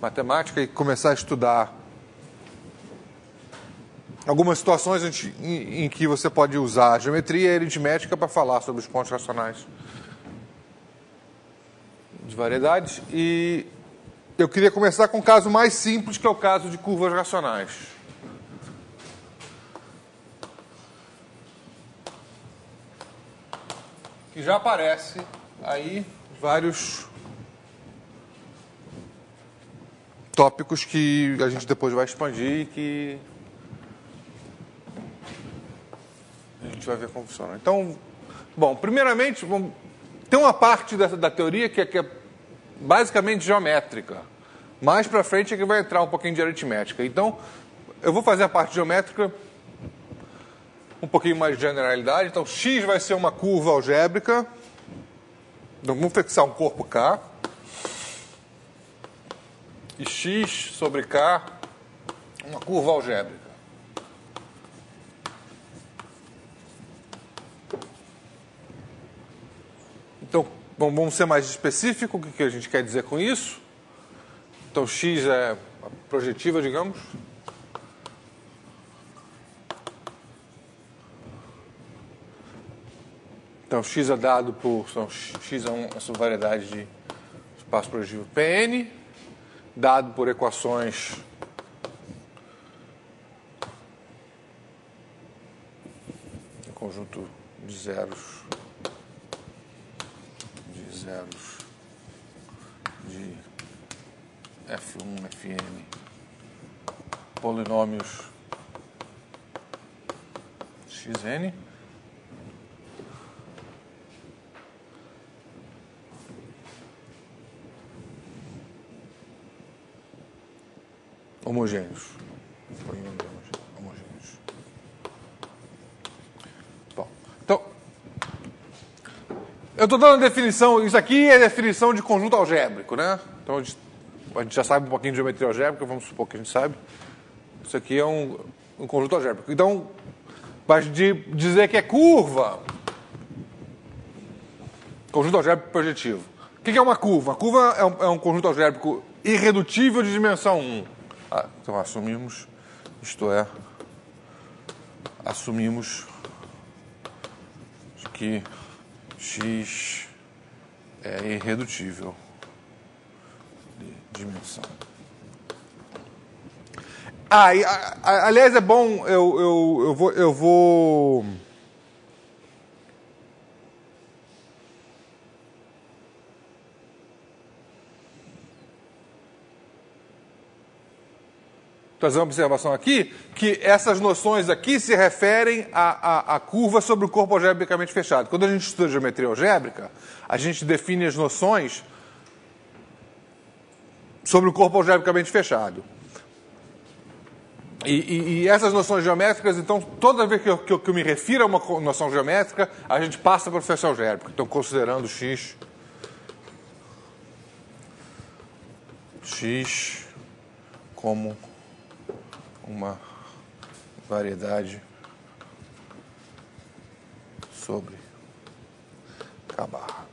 matemática e começar a estudar algumas situações em que você pode usar a geometria e a aritmética para falar sobre os pontos racionais de variedades. E eu queria começar com um caso mais simples, que é o caso de curvas racionais. Que já aparece aí vários tópicos que a gente depois vai expandir e que a gente vai ver como funciona. Então, bom, primeiramente, tem uma parte da teoria que é basicamente geométrica. Mais para frente é que vai entrar um pouquinho de aritmética. Então, eu vou fazer a parte geométrica, um pouquinho mais de generalidade. Então, x vai ser uma curva algébrica. Então, vamos fixar um corpo K. E x sobre K, uma curva algébrica. Então, vamos ser mais específico. O que a gente quer dizer com isso? Então, x é a projetiva, digamos. Então, x é dado por... x é uma variedade de espaço projetivo Pn, dado por equações em conjunto de zeros de F1, Fn, polinômios xn. Homogêneos. Bom, então, eu estou dando a definição, isso aqui é a definição de conjunto algébrico, né? Então, a gente já sabe um pouquinho de geometria algébrica, vamos supor que a gente sabe. Isso aqui é um conjunto algébrico. Então, vai dizer que é curva. Conjunto algébrico projetivo. O que é uma curva? A curva é um conjunto algébrico irredutível de dimensão 1. Então, assumimos, isto é, assumimos que x é irredutível de dimensão. Aliás, é bom, eu vou trazer uma observação aqui, que essas noções aqui se referem à curva sobre o corpo algebricamente fechado. Quando a gente estuda geometria algébrica, a gente define as noções sobre o corpo algebricamente fechado. E essas noções geométricas, então, toda vez que eu me refiro a uma noção geométrica, a gente passa para o feixe algébrico. Então, considerando x como uma variedade sobre K barra.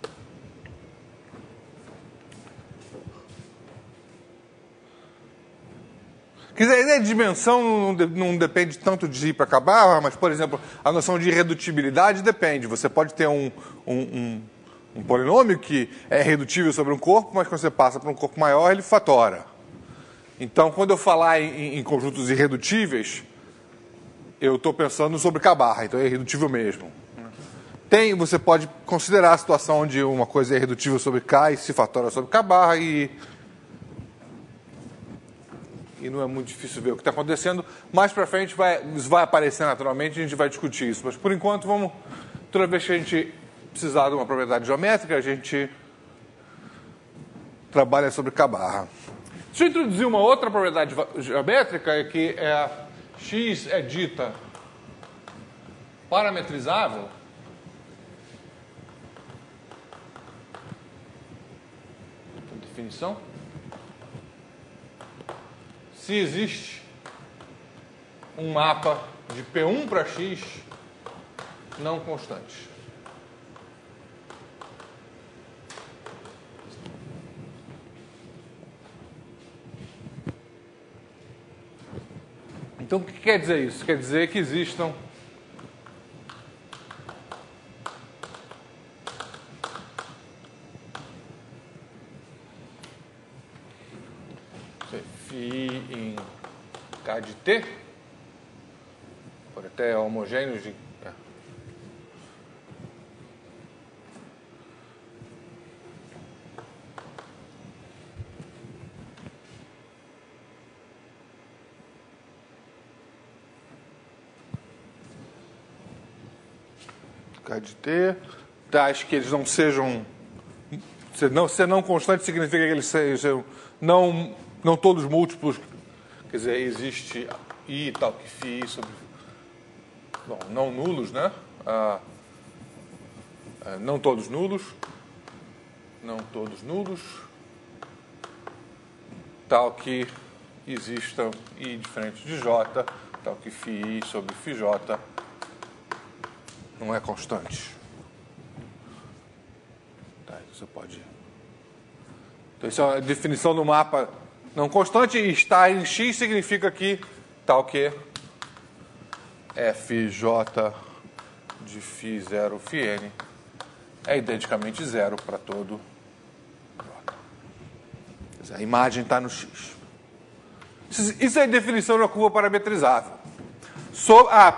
Quer dizer, a dimensão não depende tanto de ir para K barra, mas, por exemplo, a noção de irredutibilidade depende. Você pode ter um polinômio que é irredutível sobre um corpo, mas quando você passa para um corpo maior, ele fatora. Então, quando eu falar em conjuntos irredutíveis, eu estou pensando sobre K barra, então é irredutível mesmo. Você pode considerar a situação onde uma coisa é irredutível sobre K e se fatora sobre K barra e não é muito difícil ver o que está acontecendo. Mais para frente isso vai aparecer naturalmente e a gente vai discutir isso. Mas, por enquanto, toda vez que a gente precisar de uma propriedade geométrica, a gente trabalha sobre K barra. Deixa eu introduzir uma outra propriedade geométrica, que x é dita parametrizável. Definição. Se existe um mapa de P1 para x não constante. Então, o que quer dizer isso? Quer dizer que existam φ em K de T, por até homogêneos de... K de T, tais que eles não sejam... Ser não constante significa que eles sejam não todos múltiplos. Quer dizer, existe I tal que φ sobre... Bom, não nulos, né? Não todos nulos. Não todos nulos. Tal que existam I diferente de J, tal que φi sobre φj não é constante. Tá, você pode... Então, isso é uma definição do mapa não constante, e estar em X significa que tal que Fj de φ0 φn é identicamente zero para todo J. Quer dizer, a imagem está no X. Isso é a definição da curva parametrizável.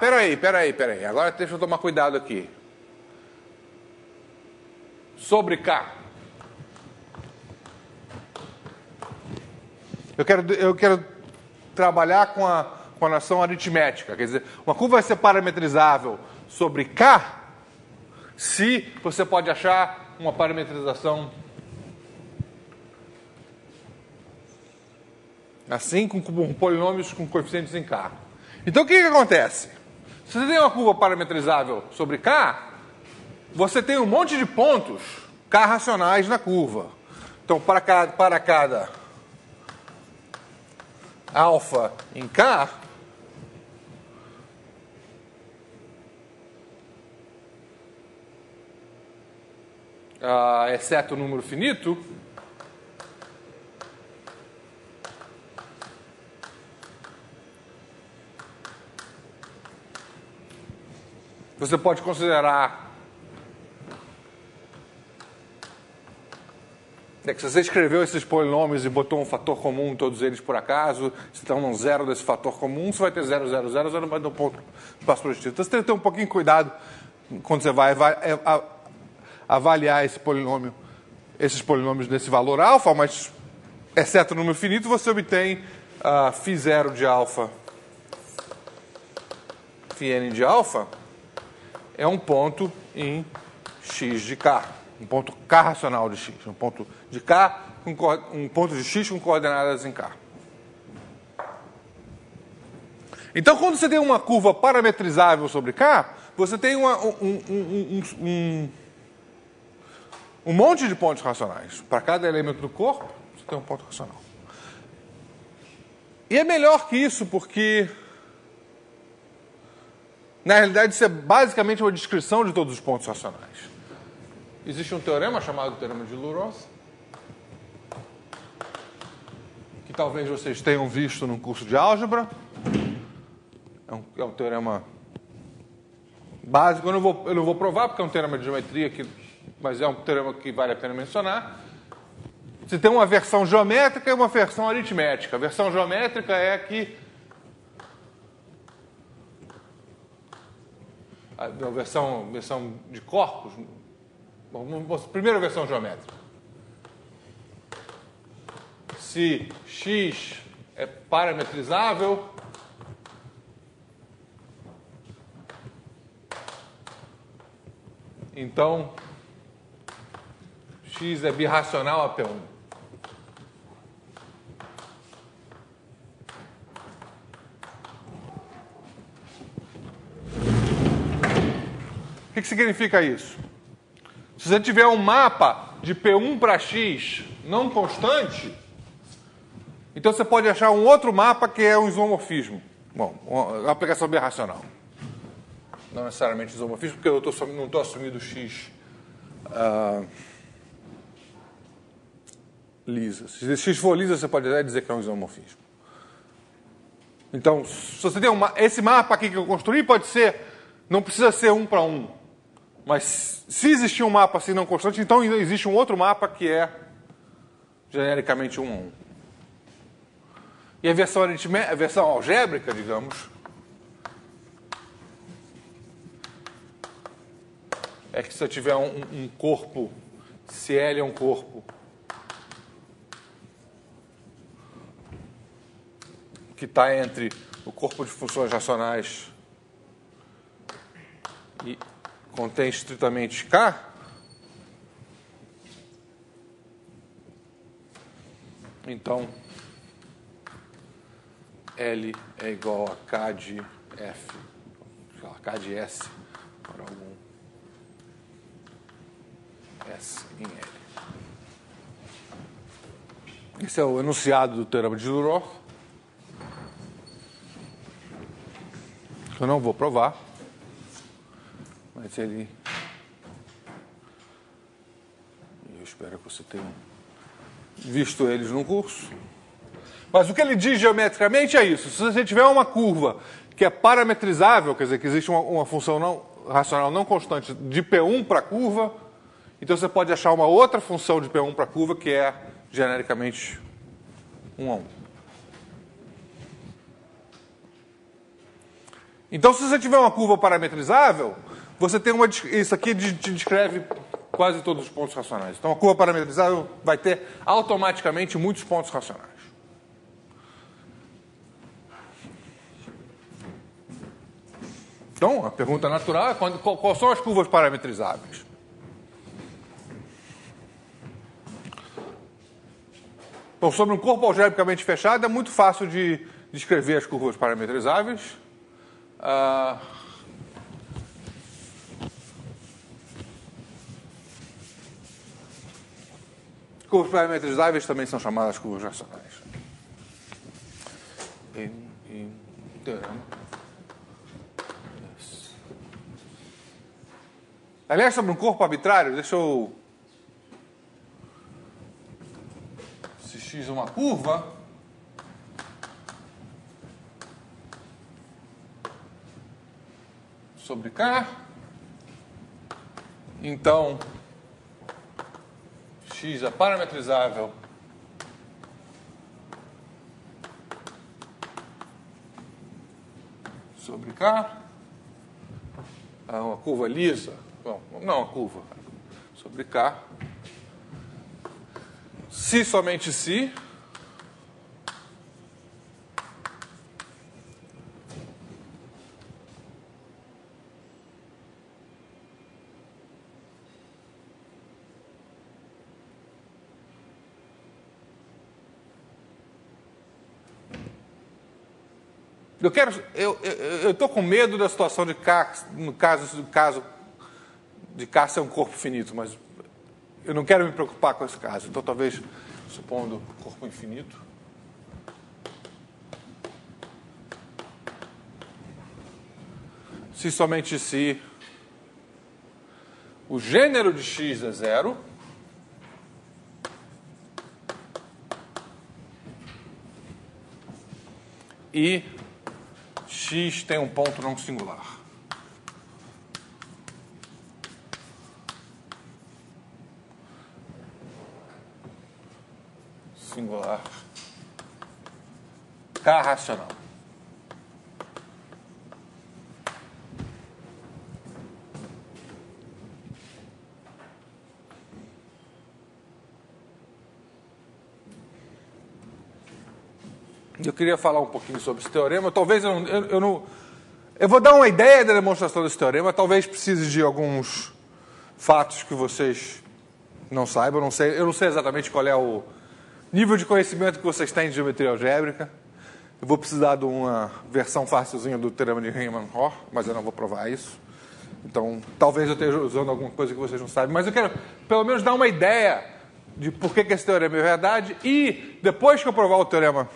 Peraí. Agora deixa eu tomar cuidado aqui. Sobre K. Eu quero trabalhar com a noção aritmética. Quer dizer, uma curva vai ser parametrizável sobre K se você pode achar uma parametrização assim, com polinômios com coeficientes em K. Então, o que acontece? Se você tem uma curva parametrizável sobre K, você tem um monte de pontos K racionais na curva. Então, para cada alfa em K, exceto o número finito, você pode considerar que se você escreveu esses polinômios e botou um fator comum em todos eles por acaso, se estão num zero desse fator comum, você vai ter 0, 0, 0, 0, vai dar um ponto de espaço positivo. Então você tem que ter um pouquinho de cuidado quando você vai avaliar esses polinômios desse valor alfa, mas exceto o número finito, você obtém φ0 de alfa, φn de alfa, é um ponto em x de k, um ponto k racional de x, um ponto de k, um ponto de x com coordenadas em k. Então, quando você tem uma curva parametrizável sobre k, você tem um monte de pontos racionais. Para cada elemento do corpo, você tem um ponto racional. E é melhor que isso, porque na realidade, isso é basicamente uma descrição de todos os pontos racionais. Existe um teorema chamado Teorema de Lorentz, que talvez vocês tenham visto num curso de álgebra. É um teorema básico. Eu não vou provar, porque é um teorema de geometria, mas é um teorema que vale a pena mencionar. Você tem uma versão geométrica e uma versão aritmética. A versão geométrica é que a versão de corpos. Bom, primeira versão geométrica. Se x é parametrizável, então x é birracional a P1. O que significa isso? Se você tiver um mapa de P1 para X não constante, então você pode achar um outro mapa que é um isomorfismo. Bom, uma aplicação birracional. Não necessariamente isomorfismo, porque eu não estou assumindo X lisa. Se X for lisa, você pode até dizer que é um isomorfismo. Então, se você tem esse mapa aqui que eu construí, pode ser, não precisa ser 1 para 1. Mas se existir um mapa assim não constante, então existe um outro mapa que é genericamente 1 a 1. E a versão algébrica, digamos, é que se eu tiver um corpo, se L é um corpo que está entre o corpo de funções racionais e contém estritamente K, então L é igual a K de F, sei lá, K de S para algum S em L. Esse é o enunciado do teorema de Durow, que eu não vou provar, mas ele... Eu espero que você tenha visto eles no curso. Mas o que ele diz geometricamente é isso. Se você tiver uma curva que é parametrizável, quer dizer, que existe uma função racional não constante de P1 para a curva, então você pode achar uma outra função de P1 para a curva que é genericamente 1 a 1. Então, se você tiver uma curva parametrizável, você tem isso aqui te descreve quase todos os pontos racionais. Então, a curva parametrizável vai ter automaticamente muitos pontos racionais. Então, a pergunta natural é quais são as curvas parametrizáveis? Bom, sobre um corpo algebricamente fechado, é muito fácil de descrever as curvas parametrizáveis. Curvas parametrizáveis também são chamadas curvas racionais. Aliás, sobre um corpo arbitrário, deixa eu... Se x é uma curva, sobre K, então x é parametrizável sobre K, uma curva lisa, não uma curva, sobre K, se somente se eu estou com medo da situação de K, no caso de K ser um corpo finito, mas eu não quero me preocupar com esse caso. Então, talvez, supondo corpo infinito, se somente se o gênero de x é 0, e x tem um ponto não singular. Singular K racional. Eu queria falar um pouquinho sobre esse teorema. Talvez eu vou dar uma ideia da demonstração desse teorema. Talvez precise de alguns fatos que vocês não saibam. Eu não sei exatamente qual é o nível de conhecimento que vocês têm de geometria algébrica. Eu vou precisar de uma versão facilzinha do teorema de Riemann-Roch, mas eu não vou provar isso. Então, talvez eu esteja usando alguma coisa que vocês não sabem. Mas eu quero, pelo menos, dar uma ideia de por que esse teorema é verdade. E, depois que eu provar o teorema,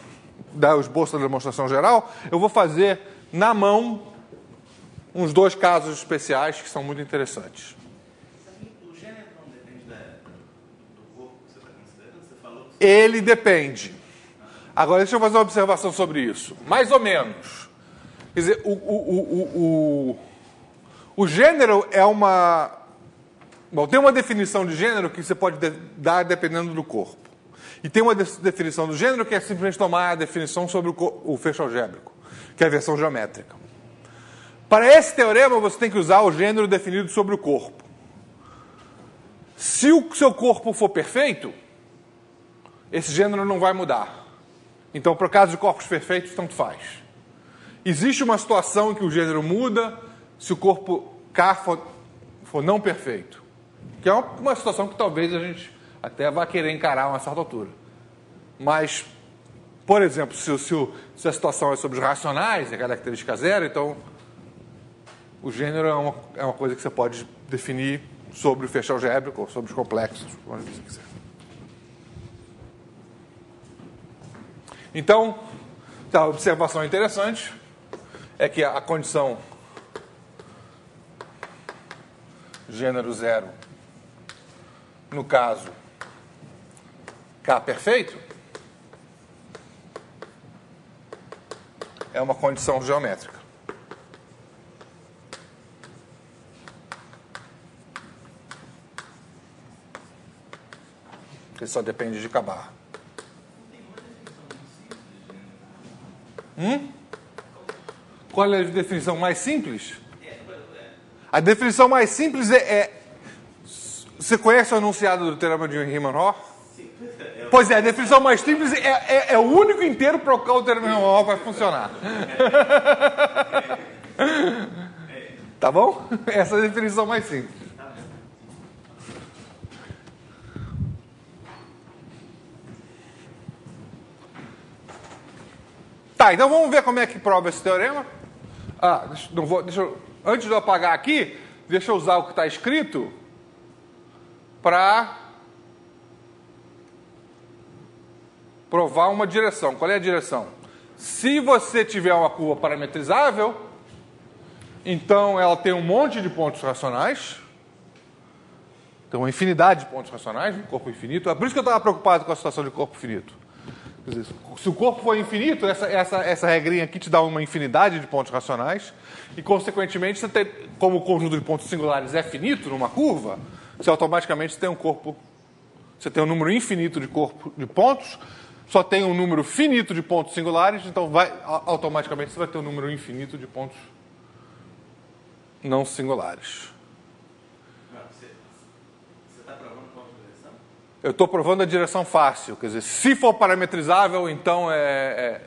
dar o esboço da demonstração geral, eu vou fazer, na mão, uns 2 casos especiais que são muito interessantes. O gênero não depende do corpo que você está considerando? Você falou que... Ele depende. Agora, deixa eu fazer uma observação sobre isso. Mais ou menos. Quer dizer, o gênero é uma... Bom, tem uma definição de gênero que você pode dar dependendo do corpo. E tem uma definição do gênero que é simplesmente tomar a definição sobre o fecho algébrico, que é a versão geométrica. Para esse teorema, você tem que usar o gênero definido sobre o corpo. Se o seu corpo for perfeito, esse gênero não vai mudar. Então, para o caso de corpos perfeitos, tanto faz. Existe uma situação em que o gênero muda se o corpo K for não perfeito. Que é uma situação que talvez a gente até vá querer encarar a uma certa altura. Mas, por exemplo, se a situação é sobre os racionais, é característica zero, então o gênero é uma coisa que você pode definir sobre o fecho algébrico ou sobre os complexos, onde você quiser. Então, a observação interessante é que a condição gênero zero, no caso K perfeito, é uma condição geométrica. Que só depende de K barra. Qual é a definição mais simples? A definição mais simples você conhece o enunciado do teorema de Riemann-Roch? Pois é, a definição mais simples é o único inteiro para o qual o teorema de Riemann-Roch vai funcionar. Tá bom? Essa é a definição mais simples. Tá, então vamos ver como é que prova esse teorema. Antes de eu apagar aqui, deixa eu usar o que está escrito para provar uma direção. Qual é a direção? Se você tiver uma curva parametrizável, então ela tem um monte de pontos racionais. Tem uma infinidade de pontos racionais, um corpo infinito. É por isso que eu estava preocupado com a situação de corpo finito. Quer dizer, se o corpo for infinito, essa regrinha aqui te dá uma infinidade de pontos racionais e, consequentemente, você tem, como o conjunto de pontos singulares é finito numa curva, você automaticamente tem você tem um número infinito de pontos, só tem um número finito de pontos singulares, então automaticamente você vai ter um número infinito de pontos não singulares. Eu estou provando a direção fácil, quer dizer, se for parametrizável, então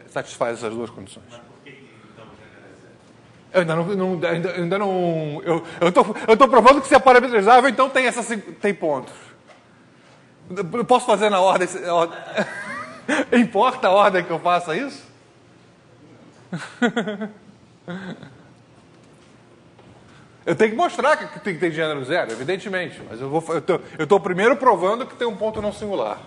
satisfaz essas duas condições. Mas por que então o gênero é zero? Eu estou provando que se é parametrizável, então tem pontos. Eu posso fazer na ordem? Importa a ordem que eu faça isso? Eu tenho que mostrar que tem gênero zero, evidentemente. Mas eu estou primeiro provando que tem um ponto não singular.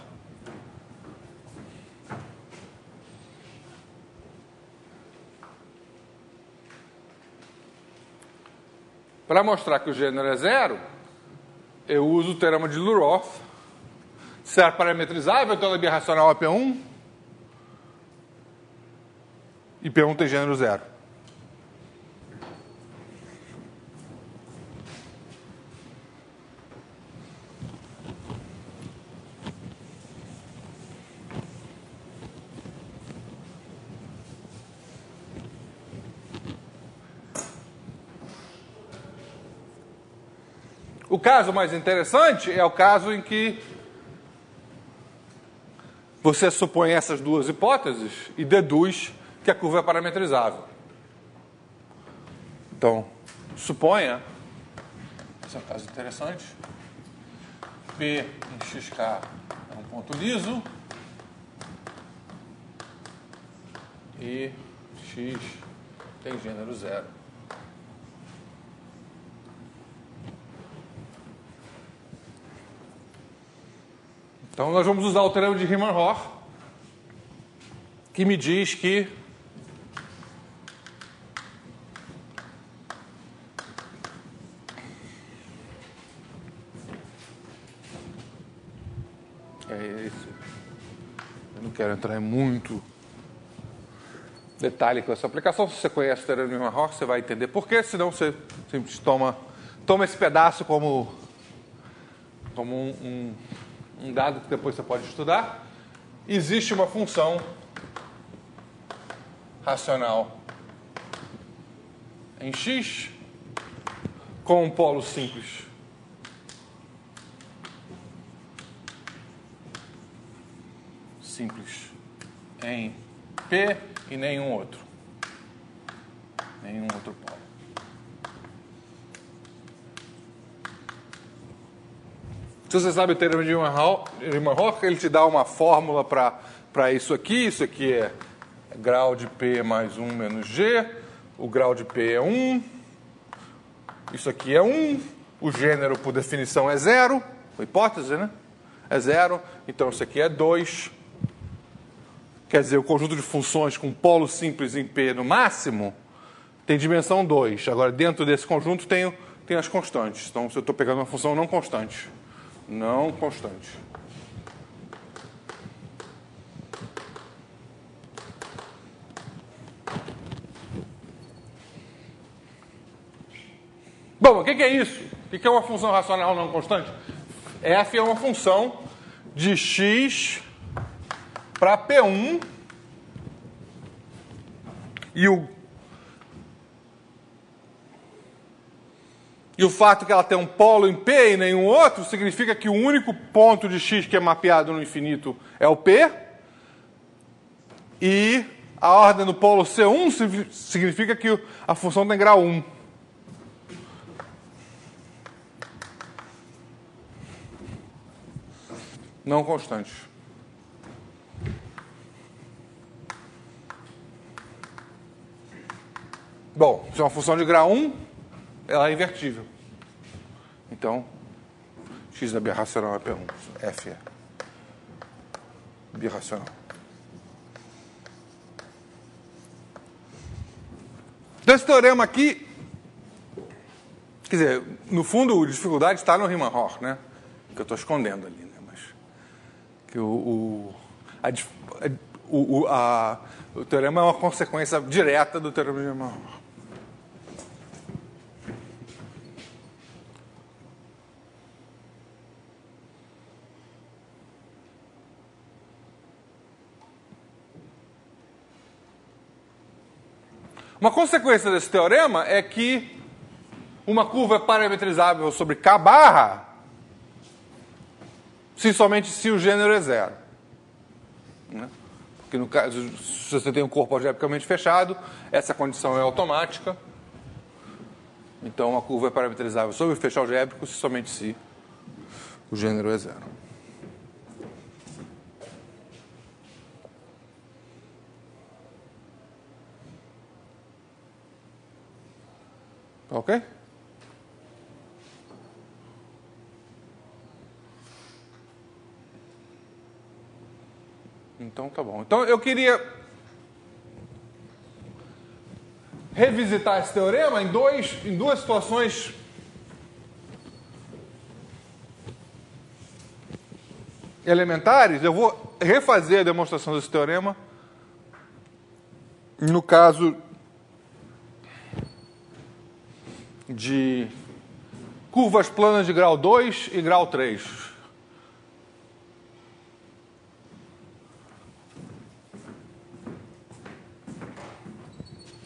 Para mostrar que o gênero é zero, eu uso o teorema de Luroff. Se é parametrizável, então ela é birracional a P1. E P1 tem gênero zero. O caso mais interessante é o caso em que você supõe essas duas hipóteses e deduz que a curva é parametrizável. Então, suponha, esse é um caso interessante, P em xk é um ponto liso e x tem gênero zero. Então, nós vamos usar o teorema de Riemann-Roch, que me diz que eu não quero quero entrar em muito detalhe com essa aplicação. Se você conhece o teorema de Riemann-Roch, você vai entender por quê, senão você simplesmente toma esse pedaço como um dado que depois você pode estudar. Existe uma função racional em x com um polo simples em P e nenhum outro polo. Se você sabe o teorema de Riemann-Roch, ele te dá uma fórmula para isso aqui. Isso aqui é grau de P mais 1 menos G. O grau de P é 1. Isso aqui é 1. O gênero, por definição, é 0. A hipótese, né? É 0. Então, isso aqui é 2. Quer dizer, o conjunto de funções com polo simples em P no máximo tem dimensão 2. Agora, dentro desse conjunto tem as constantes. Então, se eu estou pegando uma função não constante. Não constante. Bom, o que é isso? O que é uma função racional não constante? F é uma função de x para P1 e o fato que ela tem um polo em P e nenhum outro significa que o único ponto de x que é mapeado no infinito é o P. E a ordem do polo C1 significa que a função tem grau 1. Não constante. Bom, se é uma função de grau 1, ela é invertível. Então, x é birracional é P1. F é birracional. Então, esse teorema aqui, quer dizer, no fundo, a dificuldade está no Riemann-Roch, né? Que eu estou escondendo ali, né? Mas que o teorema é uma consequência direta do teorema de Riemann-Roch. Uma consequência desse teorema é que uma curva é parametrizável sobre K barra somente se o gênero é 0. Né? Porque no caso, se você tem um corpo algebricamente fechado, essa condição é automática. Então, uma curva é parametrizável sobre o fecho algébrico somente se o gênero é 0. Ok? Então tá bom. Então eu queria revisitar esse teorema em duas situações elementares. Eu vou refazer a demonstração desse teorema no caso de curvas planas de grau 2 e grau 3.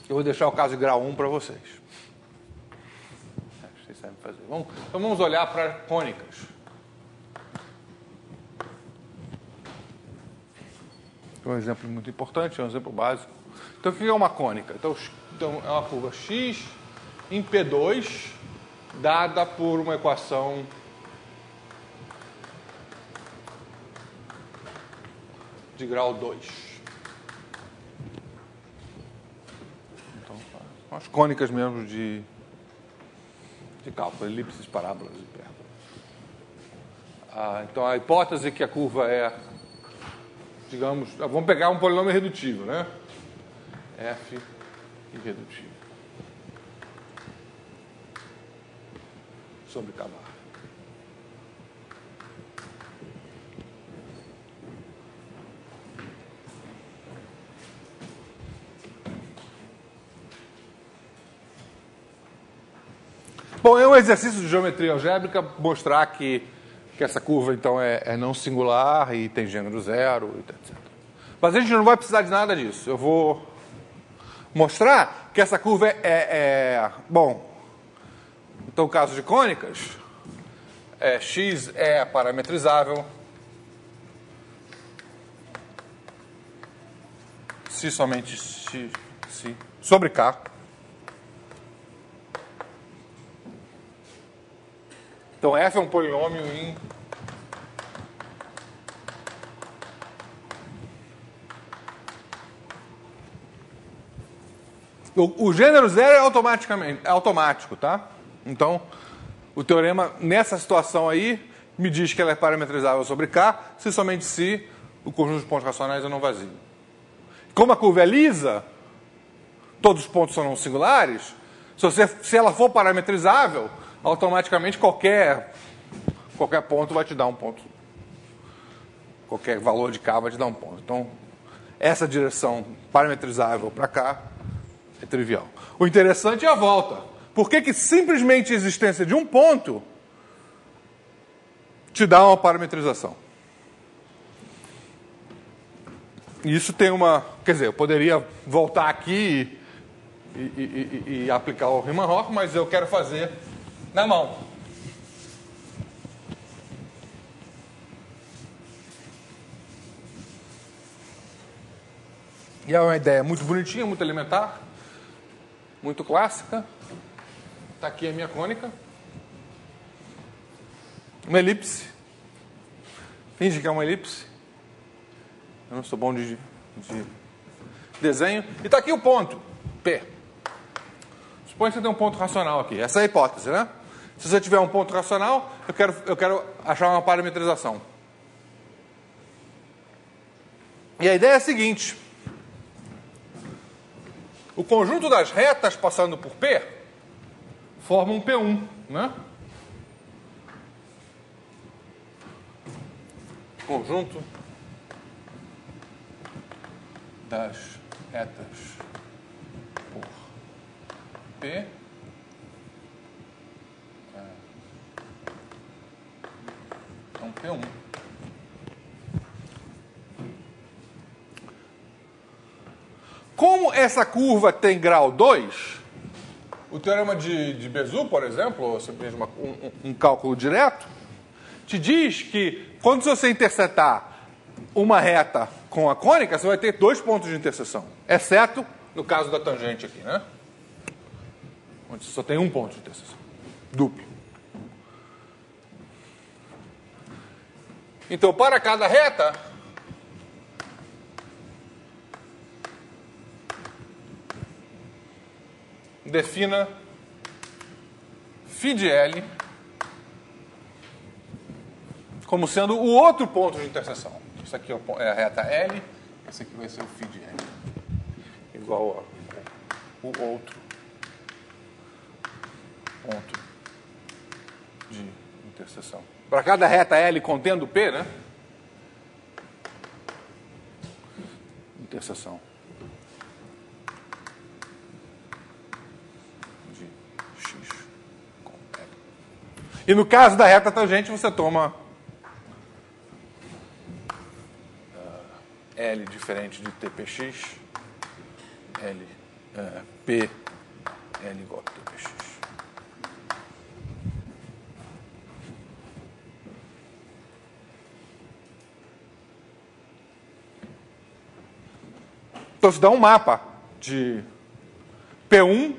Eu vou deixar o caso de grau 1 para vocês. Vocês sabem fazer. Então vamos olhar para cônicas. É um exemplo muito importante, é um exemplo básico. Então, o que é uma cônica? Então é uma curva x em P2, dada por uma equação de grau 2. Então, são as cônicas mesmo de cálculo, elipses, parábolas e hipérbolas. Então, a hipótese é que a curva é, digamos, vamos pegar um polinômio redutivo, né? F irredutível sobre K barra. Bom, é um exercício de geometria algébrica mostrar que essa curva, então, é não singular e tem gênero zero, etc. Mas a gente não vai precisar de nada disso. Eu vou mostrar que essa curva bom, então, no caso de cônicas, x é parametrizável se somente x sobre k. Então, f é um polinômio em o gênero zero é automático, tá? Então, o teorema, nessa situação aí, me diz que ela é parametrizável sobre K, se somente se o conjunto de pontos racionais é não vazio. Como a curva é lisa, todos os pontos são não singulares, se ela for parametrizável, automaticamente qualquer ponto vai te dar um ponto. Qualquer valor de K vai te dar um ponto. Então, essa direção parametrizável para cá é trivial. O interessante é a volta. Por que simplesmente a existência de um ponto te dá uma parametrização? Isso tem uma... Quer dizer, eu poderia voltar aqui e aplicar o Riemann-Roch, mas eu quero fazer na mão. E é uma ideia muito bonitinha, muito elementar, muito clássica. Está aqui a minha cônica. Uma elipse. Finge que é uma elipse. Eu não sou bom de desenho. E está aqui o ponto, P. Suponha que você tem um ponto racional aqui. Essa é a hipótese, né? Se você tiver um ponto racional, eu quero achar uma parametrização. E a ideia é a seguinte. O conjunto das retas passando por P forma um P1, né? Conjunto das retas por P é um P1. Como essa curva tem grau 2, o teorema de Bézout, por exemplo, ou simplesmente um cálculo direto, te diz que quando você intersetar uma reta com a cônica, você vai ter 2 pontos de interseção, exceto no caso da tangente aqui, né? Onde você só tem um ponto de interseção, duplo. Então, para cada reta, defina φ de L como sendo o outro ponto de interseção. Isso aqui é a reta L, esse aqui vai ser o φ de L. Igual ao outro ponto de interseção. Para cada reta L contendo P, né? Interseção. E no caso da reta tangente, você toma L diferente de TPX, P, L igual a TPX. Então, se dá um mapa de P1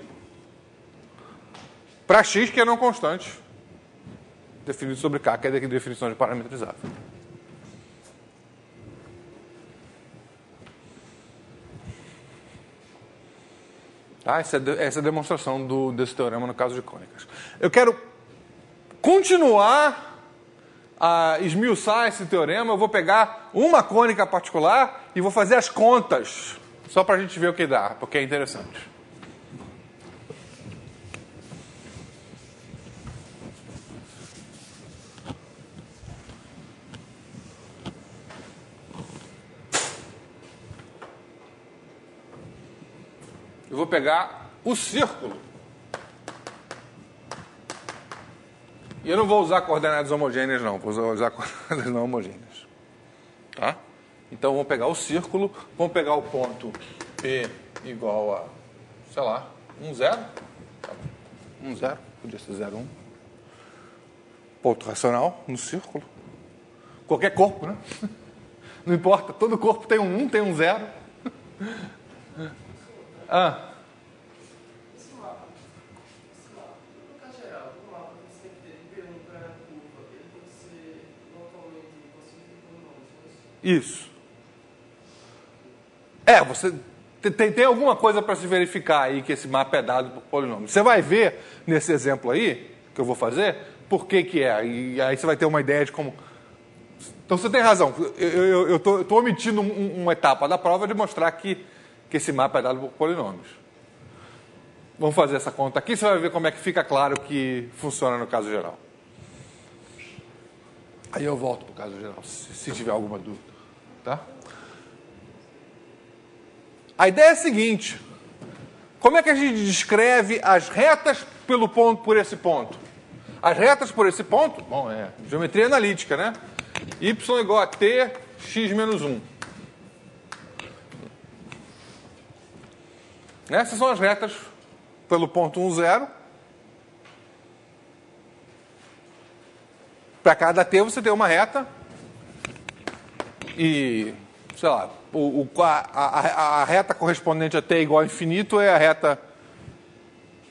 para X, que é não constante, definido sobre K, que é a definição de parametrizável. Tá? Essa é a demonstração desse teorema no caso de cônicas. Eu quero continuar a esmiuçar esse teorema. Eu vou pegar uma cônica particular e vou fazer as contas, só para a gente ver o que dá, porque é interessante. Eu vou pegar o círculo E eu não vou usar coordenadas homogêneas, não. Vou usar coordenadas não homogêneas. Tá? Então, vamos pegar o círculo, vamos pegar o ponto P igual a, sei lá, 1, 0. Tá bom. 1, 0. Podia ser 0, 1. Ponto racional no círculo. Qualquer corpo, né? Não importa. Todo corpo tem um 1, tem um 0. Ah. Isso. Você tem alguma coisa para se verificar aí que esse mapa é dado por polinômio. Você vai ver nesse exemplo aí, que eu vou fazer, por que é. E aí você vai ter uma ideia de como... Então você tem razão. Eu estou omitindo uma etapa da prova de mostrar que esse mapa é dado por polinômios. Vamos fazer essa conta aqui, você vai ver como é que fica claro que funciona no caso geral. Aí eu volto para o caso geral, se tiver alguma dúvida. Tá? A ideia é a seguinte: como é que a gente descreve as retas por esse ponto? As retas por esse ponto, bom, é geometria analítica, né? Y igual a t, x menos 1. Essas são as retas pelo ponto 1, 0. Para cada t você tem uma reta. E, sei lá, a reta correspondente a t igual a infinito é a reta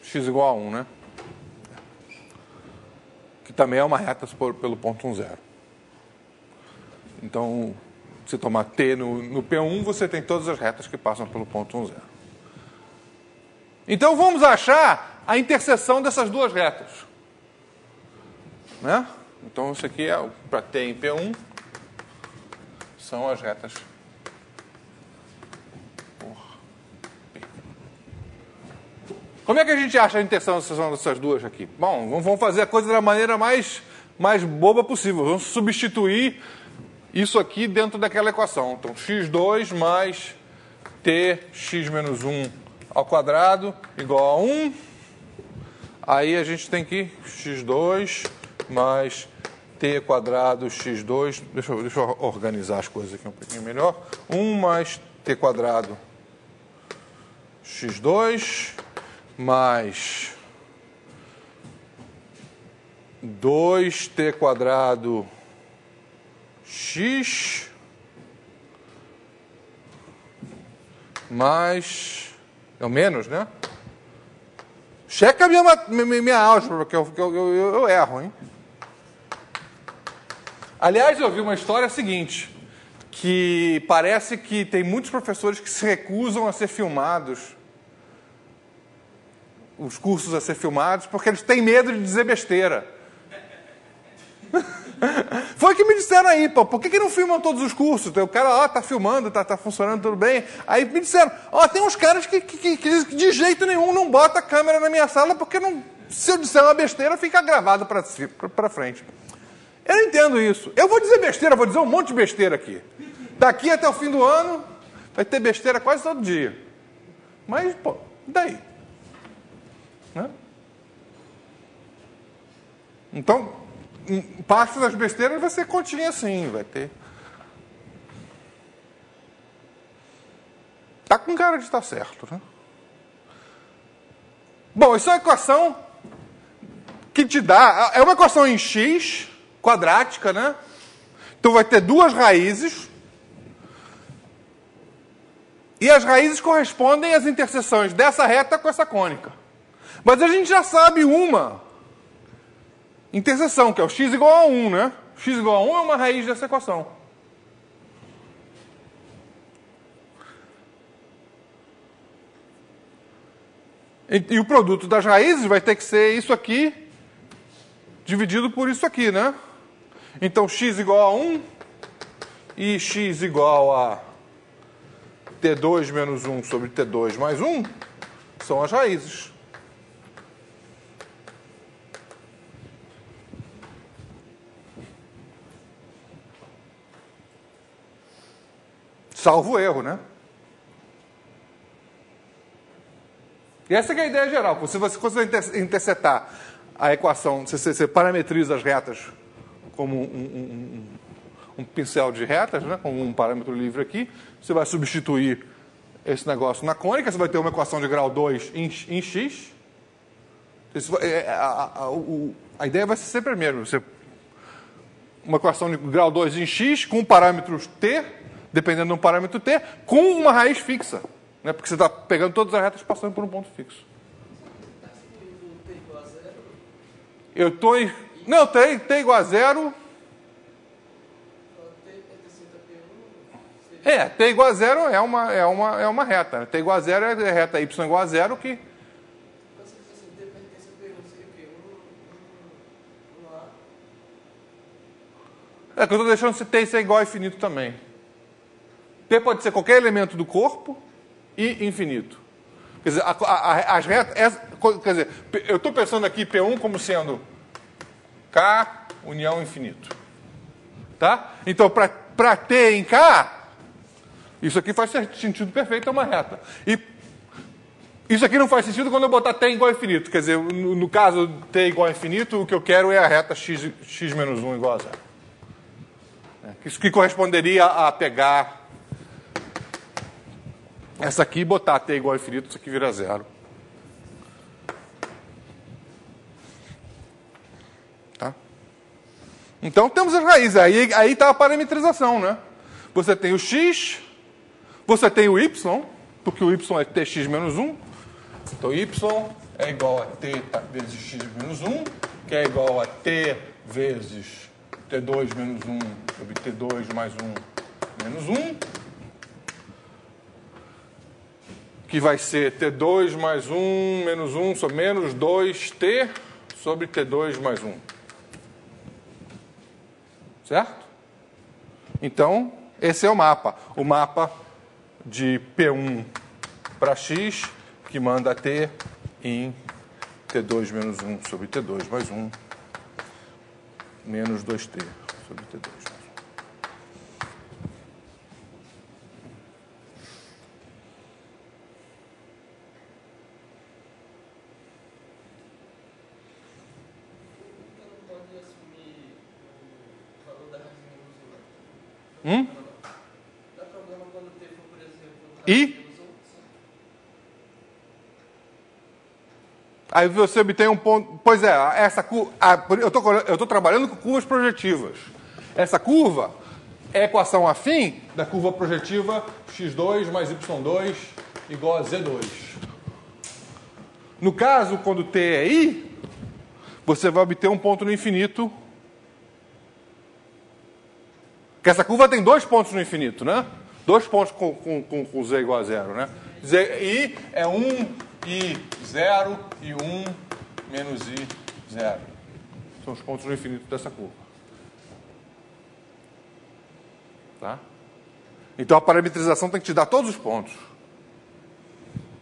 x igual a 1, né? Que também é uma reta pelo ponto 1, 0. Então, se tomar t no P1, você tem todas as retas que passam pelo ponto 1, 0. Então, vamos achar a interseção dessas duas retas. Né? Então, isso aqui é para t em P1. São as retas por P. Como é que a gente acha a interseção dessas duas aqui? Bom, vamos fazer a coisa da maneira mais boba possível. Vamos substituir isso aqui dentro daquela equação. Então, x2 mais tx menos 1 ao quadrado igual a 1. Aí a gente tem que x2 mais t quadrado x2, deixa eu organizar as coisas aqui um pouquinho melhor. 1 mais t quadrado x2 mais 2t quadrado x mais... é o menos, né? Checa a minha álgebra, porque eu erro, hein? Aliás, eu vi uma história seguinte, que parece que tem muitos professores que se recusam a ser filmados, os cursos a ser filmados, porque eles têm medo de dizer besteira. Foi o que me disseram aí, pô, por que não filmam todos os cursos? O cara, tá filmando, tá funcionando tudo bem. Aí me disseram, tem uns caras que de jeito nenhum não botam a câmera na minha sala, porque não, se eu disser uma besteira, fica gravado para frente. Eu não entendo isso. Eu vou dizer besteira, vou dizer um monte de besteira aqui. Daqui até o fim do ano, vai ter besteira quase todo dia. Mas, pô, e daí? Né? Então, parte das besteiras vai ser continha assim, vai ter. Tá com cara de estar certo, né? Bom, isso é uma equação que te dá... é uma equação em x... quadrática, né? Então vai ter duas raízes. E as raízes correspondem às interseções dessa reta com essa cônica. Mas a gente já sabe uma interseção, que é o x igual a 1, né? X igual a 1 é uma raiz dessa equação. E o produto das raízes vai ter que ser isso aqui dividido por isso aqui, né? Então, x igual a 1 e x igual a t2 menos 1 sobre t2 mais 1 são as raízes. Salvo erro, né? E essa que é a ideia geral. Se você conseguir intersetar a equação, você parametriza as retas como um pincel de retas, né, com um parâmetro livre aqui. Você vai substituir esse negócio na cônica, você vai ter uma equação de grau 2 em x. A ideia vai ser sempre a mesma. Uma equação de grau 2 em x com parâmetros t, dependendo de um parâmetro t, com uma raiz fixa. Né, porque você está pegando todas as retas passando por um ponto fixo. Eu estou em... Não, t igual a zero... T igual a zero é uma reta. Né? T igual a zero é reta y igual a zero que... É que eu estou deixando se t ser igual a infinito também. T pode ser qualquer elemento do corpo e infinito. Quer dizer, as retas... quer dizer, eu estou pensando aqui P1 como sendo K união infinito. Tá? Então, para T em K... Isso aqui faz sentido perfeito, é uma reta. E isso aqui não faz sentido quando eu botar t igual a infinito. Quer dizer, no caso t igual a infinito, o que eu quero é a reta x menos 1 igual a zero. Isso que corresponderia a pegar essa aqui e botar t igual a infinito, isso aqui vira zero. Tá? Então temos as raízes. Aí está a parametrização, né? Você tem o x... Você tem o y, porque o y é tx menos 1. Então, y é igual a t vezes x menos 1, que é igual a t vezes t2 menos 1 sobre t2 mais 1 menos 1, que vai ser t2 mais 1 menos 1 sobre menos 2t sobre t2 mais 1. Certo? Então, esse é o mapa. O mapa de P1 para x, que manda t em t2 menos 1 sobre t2 mais 1, menos 2t sobre t2 mais 1. E aí você obtém um ponto... Pois é, essa curva... eu estou trabalhando com curvas projetivas. Essa curva é a equação afim da curva projetiva x2 mais y2 igual a z2. No caso, quando t é i, você vai obter um ponto no infinito. Porque essa curva tem dois pontos no infinito, né? Dois pontos com z igual a zero, né? I é 1, I 0 e 1 menos I 0. São os pontos no infinito dessa curva. Tá? Então a parametrização tem que te dar todos os pontos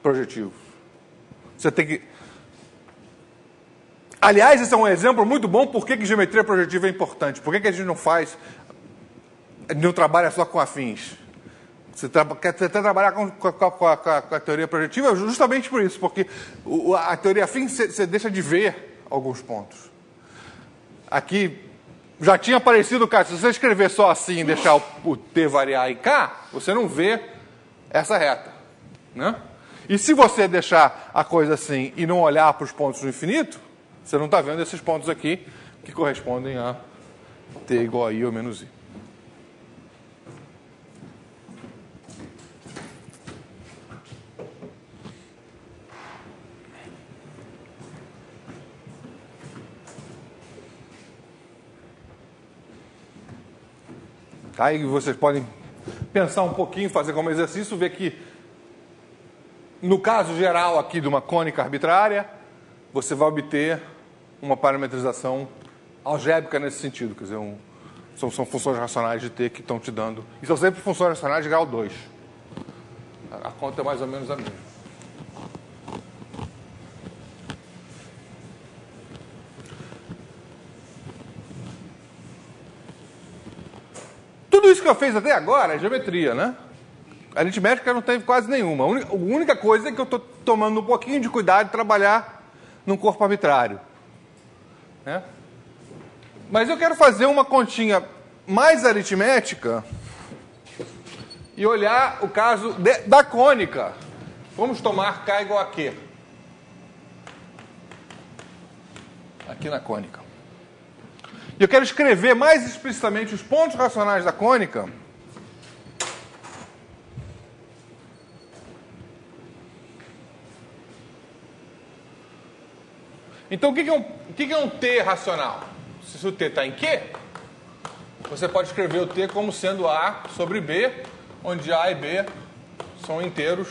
projetivos. Você tem que... Aliás, esse é um exemplo muito bom por que geometria projetiva é importante. Por que a gente não trabalha só com afins? Você quer trabalhar com a teoria projetiva justamente por isso, porque a teoria afim você deixa de ver alguns pontos. Aqui já tinha aparecido o caso, se você escrever só assim e deixar o t variar em k, você não vê essa reta. Né? E se você deixar a coisa assim e não olhar para os pontos do infinito, você não está vendo esses pontos aqui que correspondem a t igual a i ou menos i. Aí vocês podem pensar um pouquinho, fazer como exercício, ver que, no caso geral aqui de uma cônica arbitrária, você vai obter uma parametrização algébrica nesse sentido. Quer dizer, são funções racionais de t que estão te dando. E são sempre funções racionais de grau 2. A conta é mais ou menos a mesma. Tudo isso que eu fiz até agora é geometria, né? A aritmética não teve quase nenhuma. A única coisa é que eu estou tomando um pouquinho de cuidado de trabalhar num corpo arbitrário. né? Mas eu quero fazer uma continha mais aritmética e olhar o caso da cônica. Vamos tomar K igual a Q. Aqui na cônica. E eu quero escrever mais explicitamente os pontos racionais da cônica Então, o que é um T racional? Se o T está em Q, você pode escrever o T como sendo A sobre B, onde A e B são inteiros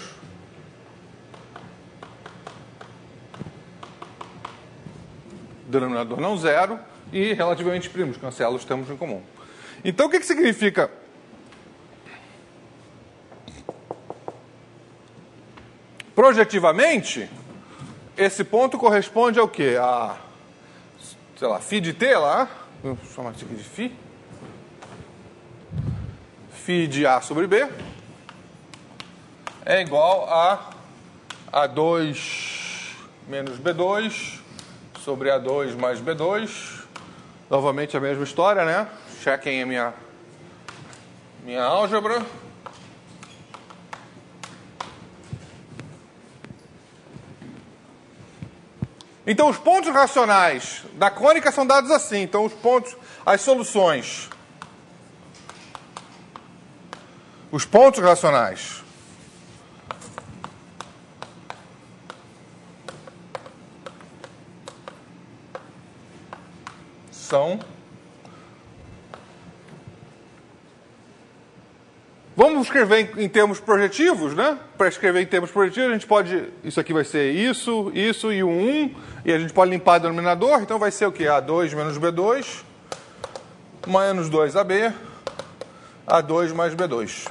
denominador não zero e relativamente primos, cancela os termos em comum. Então, o que significa? Projetivamente, esse ponto corresponde ao quê? A, sei lá, φ de t lá. Vou chamar isso aqui de φ. Φ de A sobre B é igual a A2 menos B2 sobre A2 mais B2. Novamente a mesma história, né? Chequem a minha álgebra. Então, os pontos racionais da cônica são dados assim. Então, os pontos, as soluções. Os pontos racionais são... Vamos escrever em termos projetivos, né? Para escrever em termos projetivos, a gente pode... Isso aqui vai ser isso e o 1. E a gente pode limpar o denominador. Então, vai ser o quê? A2 menos B2 menos 2AB. A2 mais B2.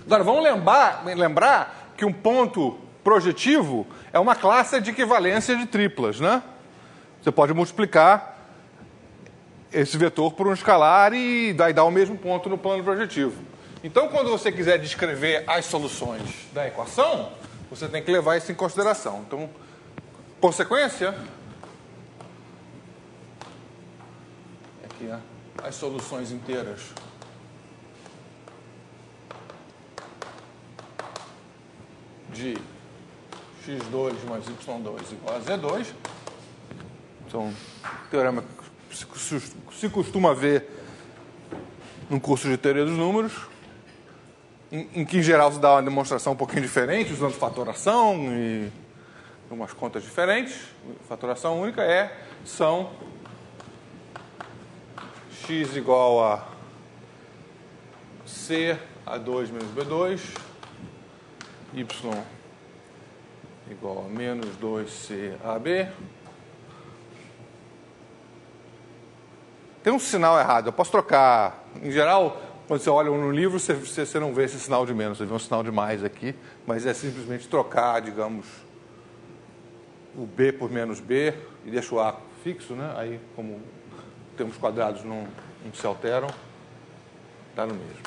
Agora, vamos lembrar que um ponto projetivo é uma classe de equivalência de triplas, né? Você pode multiplicar esse vetor por um escalar e vai dar o mesmo ponto no plano projetivo. Então, quando você quiser descrever as soluções da equação, você tem que levar isso em consideração. Então, por sequência, aqui as soluções inteiras de x2 mais y2 igual a z2. Então, um teorema que se costuma ver num curso de teoria dos números, em que, em geral, se dá uma demonstração um pouquinho diferente, usando fatoração e umas contas diferentes. Fatoração única são x igual a c A2 menos B2, y igual a menos 2c AB. Tem um sinal errado. Eu posso trocar. Em geral, quando você olha no livro, você não vê esse sinal de menos. Você vê um sinal de mais aqui. Mas é simplesmente trocar, digamos, o B por menos B e deixa o A fixo, né? Aí, como termos quadrados não se alteram, está no mesmo.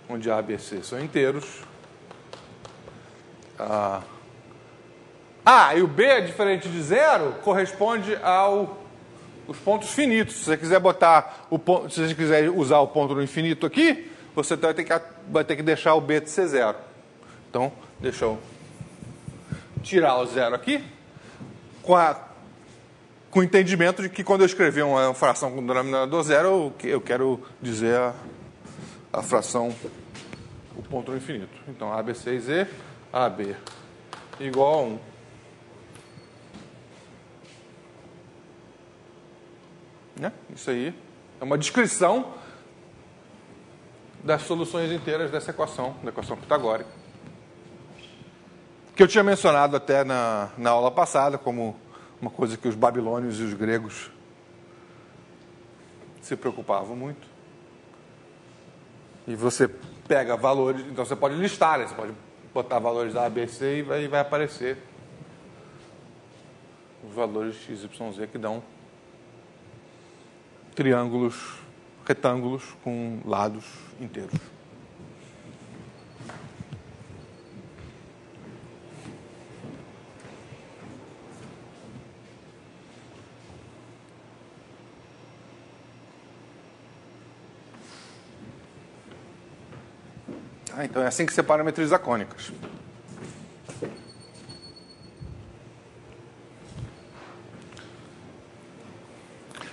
Onde A, B, C são inteiros. E o B, diferente de zero, corresponde aos pontos finitos. Se você quiser se você quiser usar o ponto no infinito aqui, você vai ter que deixar o B de ser zero. Então, deixa eu tirar o zero aqui, com o entendimento de que quando eu escrever uma fração com denominador zero, eu quero dizer a fração, o ponto no infinito. Então, A, B, C e Z, AB igual a 1. Né? Isso aí é uma descrição das soluções inteiras dessa equação, da equação pitagórica, que eu tinha mencionado até na aula passada como uma coisa que os babilônios e os gregos se preocupavam muito. E você pega valores, então você pode listar, né? Você pode botar valores da A, B, C e vai aparecer os valores x, y, z que dão triângulos retângulos com lados inteiros. Então é assim que você parametriza cônicas.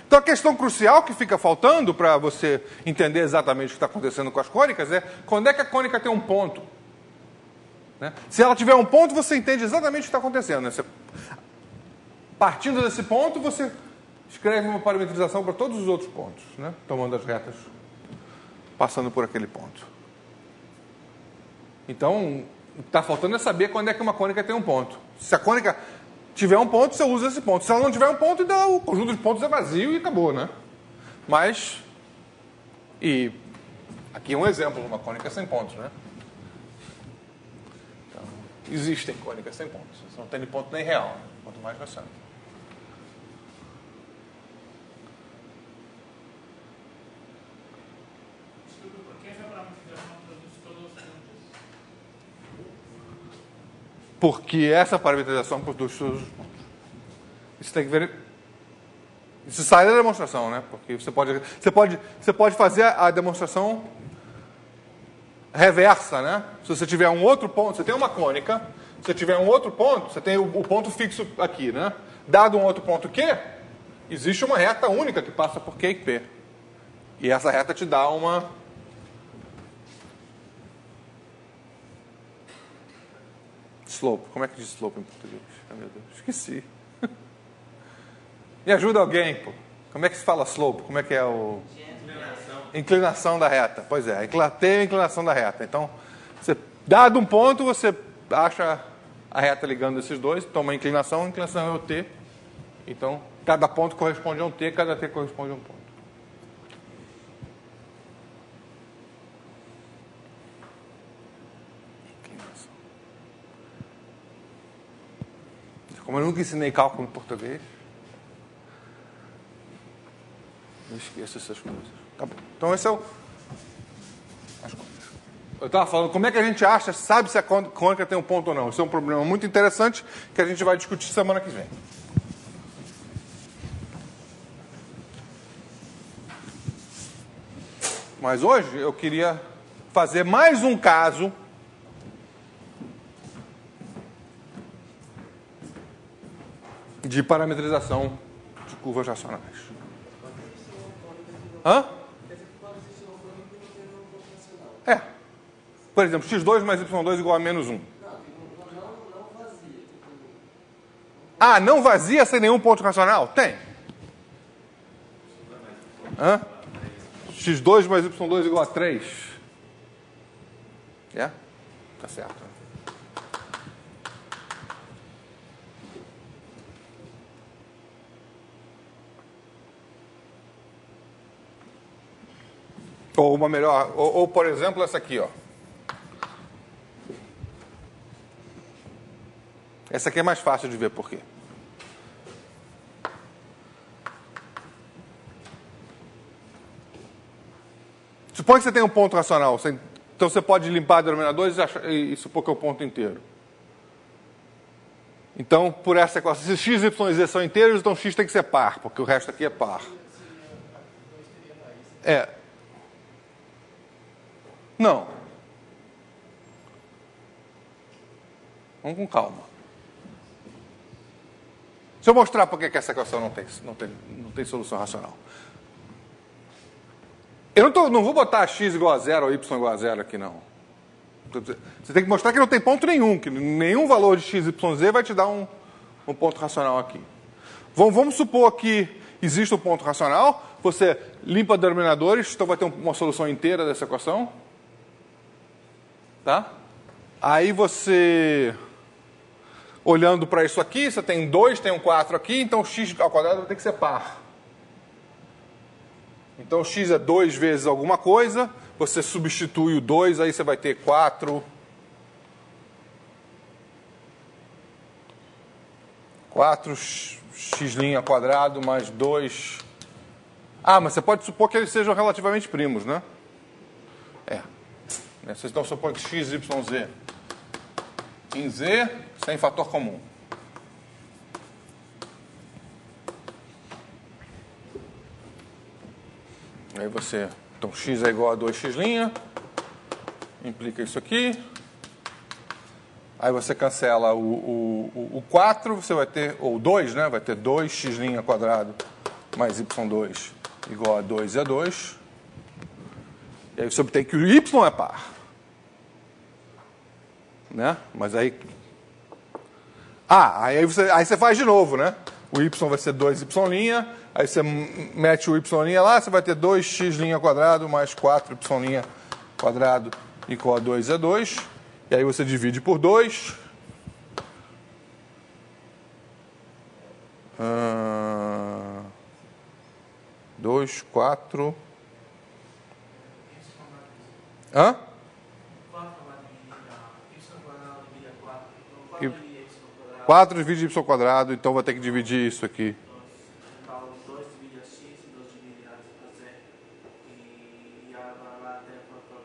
Então a questão crucial que fica faltando para você entender exatamente o que está acontecendo com as cônicas é quando é que a cônica tem um ponto. Né? Se ela tiver um ponto, você entende exatamente o que está acontecendo. Né? Partindo desse ponto, você escreve uma parametrização para todos os outros pontos, né? Tomando as retas, passando por aquele ponto. Então, o que está faltando é saber quando é que uma cônica tem um ponto. Se a cônica tiver um ponto, você usa esse ponto. Se ela não tiver um ponto, então o conjunto de pontos é vazio e acabou, né? Mas, e aqui é um exemplo de uma cônica sem pontos, né? Então, existem cônicas sem pontos. Você não tem ponto nem real, né? Quanto mais vai sendo. Porque essa parametrização produz todos os pontos. Isso tem que ver. Isso sai da demonstração, né? Porque você pode fazer a demonstração reversa, né? Se você tiver um outro ponto, você tem uma cônica, se você tiver um outro ponto, você tem o ponto fixo aqui, né? Dado um outro ponto Q, existe uma reta única que passa por Q e P. E essa reta te dá uma slope. Como é que diz slope em português? Oh, meu Deus, esqueci. Me ajuda alguém, pô. Como é que se fala slope? Como é que é o... Inclinação da reta. Pois é, tem a inclinação da reta. Então, dado um ponto, você acha a reta ligando esses dois, toma a inclinação é o T. Então, cada ponto corresponde a um T, cada T corresponde a um ponto. Como eu nunca ensinei cálculo em português, eu esqueço essas coisas. Tá bom. Então, esse é o... Eu estava falando, como é que a gente acha, sabe se a cônica tem um ponto ou não? Isso é um problema muito interessante que a gente vai discutir semana que vem. Mas hoje eu queria fazer mais um caso de parametrização de curvas racionais. Hã? É. Por exemplo, x2 mais y2 igual a menos 1. Ah, não vazia sem nenhum ponto racional? Tem. Hã? x2 mais y2 igual a 3. É? Tá certo. Ou uma melhor, ou por exemplo essa aqui, ó. Essa aqui é mais fácil de ver por quê. Supõe que você tem um ponto racional, então você pode limpar denominadores e supor que é o ponto inteiro. Então, por essa equação, se x, y e z são inteiros, então x tem que ser par, porque o resto aqui é par. É. Não. Vamos com calma. Deixa eu mostrar por que essa equação não tem solução racional. Eu não vou botar x igual a 0 ou y igual a 0 aqui, não. Você tem que mostrar que não tem ponto nenhum, que nenhum valor de x, y, z vai te dar um ponto racional aqui. Vamos supor que existe um ponto racional, você limpa denominadores, então vai ter uma solução inteira dessa equação. Tá? Aí você, olhando para isso aqui, você tem 2, tem um 4 aqui, então x ao quadrado vai ter que ser par. Então x é 2 vezes alguma coisa, você substitui o 2, aí você vai ter 4. 4x' ao quadrado mais 2 Ah, mas você pode supor que eles sejam relativamente primos, né? É. Vocês estão supondo que x, y, z em z sem fator comum. Aí você... Então, x é igual a 2x', implica isso aqui. Aí você cancela o 4, você vai ter... Ou 2, né? Vai ter 2x' quadrado mais y2 igual a 2 é 2. E aí você obtém que o y é par. Né? Mas aí... aí você faz de novo, né? O y vai ser 2y', aí você mete o y' lá, você vai ter 2x' quadrado mais 4y' quadrado igual a 2 é 2. E aí você divide por 2. 2, 4... Hã? 4 divide y quadrado, então vai ter que dividir isso aqui. Então, 2 divide a x, 2 divide a z. E agora lá tem a fator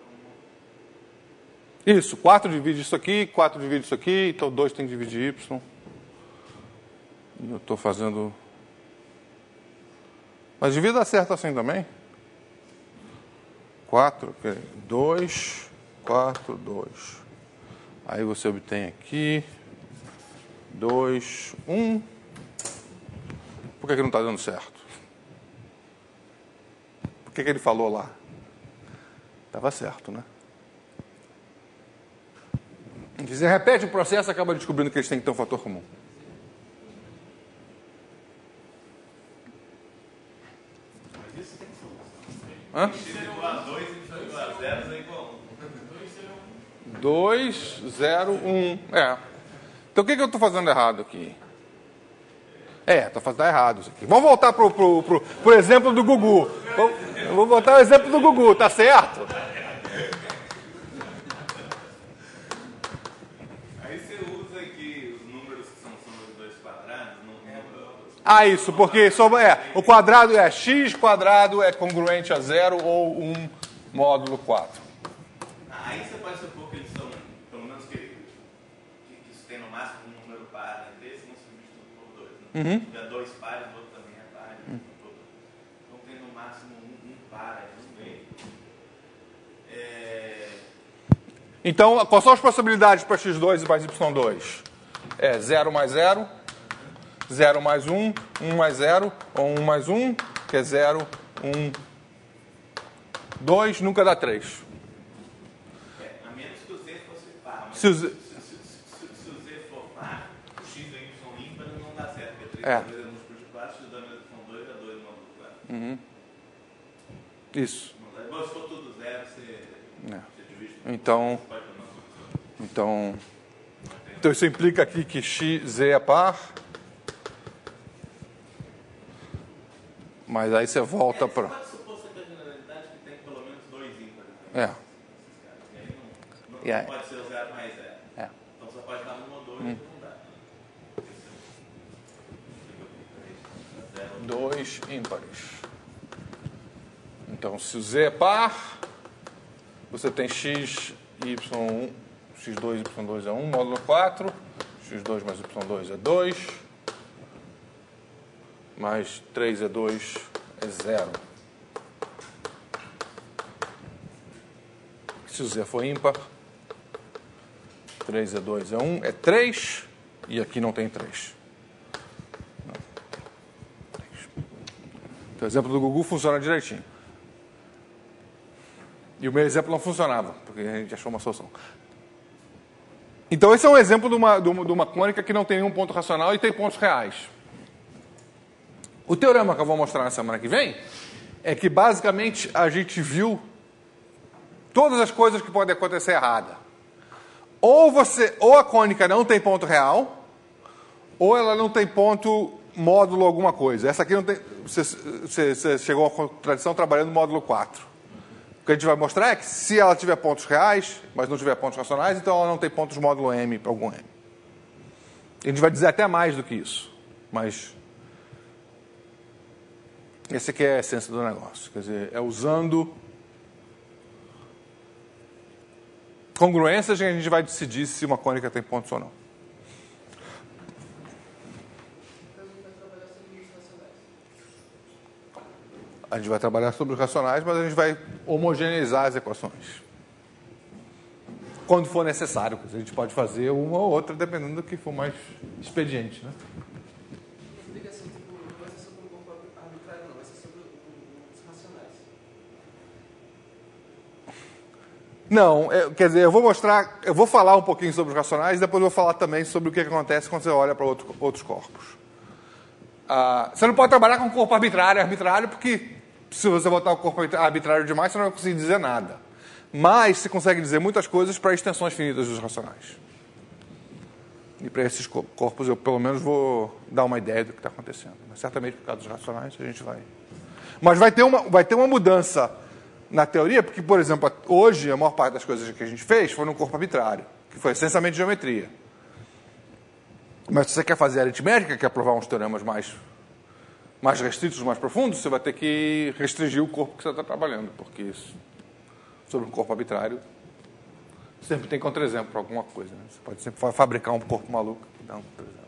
comum. Isso, 4 divide isso aqui, 4 divide isso aqui, então 2 tem que dividir y. E eu estou fazendo... Mas devia dar certo assim também. 4, 2, 4, 2. Aí você obtém aqui 2, 1. Por que não está dando certo? Por que ele falou lá? Estava certo, né? Você repete o processo e acaba descobrindo que eles têm que ter um fator comum. Hã? 2, 0, 1. Então o que eu estou fazendo errado aqui? Estou fazendo errado isso aqui. Vamos voltar pro exemplo do Gugu. Vou voltar ao exemplo do Gugu, tá certo? Aí você usa aqui os números que são os dois quadrados. Isso, porque o quadrado é x quadrado é congruente a 0 ou 1 módulo 4. Aí você pode supor que eles são, pelo menos que isso tem no máximo um número par entre eles, não substitui por 2. Né? Se tiver 2 pares, o outro também é par. Então tem no máximo um par aí no meio. Então, quais são as possibilidades para x2 e mais y2? 0 mais 0, 0 mais 1, 1 mais 0, ou 1 mais 1, que é 0, 1, 2, nunca dá 3. A menos que o z fosse par. Mas Se o z... se o z for par, o x e o y ímpar não dá certo, porque 3 é 2 é múltiplo de 4, x2 mais y2 é 2 módulo 4. Isso. Se for tudo 0, você divide por Então isso implica aqui que z é par. Mas aí você volta para... Pode supor que a generalidade que tem pelo menos 2 ímpares. E aí não pode ser o 0 mais 0. Então só pode dar 1 ou 2 e não dá. 2 ímpares. Então, se o z é par, você tem x, y1, x2, y2 é 1, módulo 4, x2 mais y2 é 2, mais 3 é 2, é 0. Se o z for ímpar, 3 é 2 é 1, é 3, e aqui não tem 3. Então, o exemplo do Gugu funciona direitinho. E o meu exemplo não funcionava, porque a gente achou uma solução. Então, esse é um exemplo de uma cônica que não tem nenhum ponto racional e tem pontos reais. O teorema que eu vou mostrar na semana que vem é que, basicamente, a gente viu todas as coisas que podem acontecer errada. Ou a cônica não tem ponto real, ou ela não tem ponto módulo alguma coisa. Essa aqui não tem... Você chegou à contradição trabalhando no módulo 4. O que a gente vai mostrar é que se ela tiver pontos reais, mas não tiver pontos racionais, então ela não tem pontos módulo M para algum M. A gente vai dizer até mais do que isso. Mas Esse aqui é a essência do negócio. Quer dizer, é usando congruências que a gente vai decidir se uma cônica tem pontos ou não. A gente vai trabalhar sobre os racionais, mas a gente vai homogeneizar as equações. Quando for necessário. A gente pode fazer uma ou outra, dependendo do que for mais expediente, né? Não vai ser sobre o corpo arbitrário, não. Vai ser sobre os racionais. Não, quer dizer, eu vou falar um pouquinho sobre os racionais, depois eu vou falar também sobre o que acontece quando você olha para outros corpos. Você não pode trabalhar com corpo arbitrário, porque se você botar o corpo arbitrário demais, você não vai conseguir dizer nada. Mas você consegue dizer muitas coisas para extensões finitas dos racionais. E para esses corpos eu, pelo menos, vou dar uma ideia do que está acontecendo. Mas certamente, por causa dos racionais, a gente vai... Mas vai ter uma mudança na teoria, porque, por exemplo, hoje, a maior parte das coisas que a gente fez foi no corpo arbitrário, que foi essencialmente geometria. Mas se você quer fazer aritmética, quer provar uns teoremas mais restritos, mais profundos, você vai ter que restringir o corpo que você está trabalhando, porque isso, sobre um corpo arbitrário, sempre tem contra-exemplo para alguma coisa. Né? Você pode sempre fabricar um corpo maluco e dar um contra-exemplo.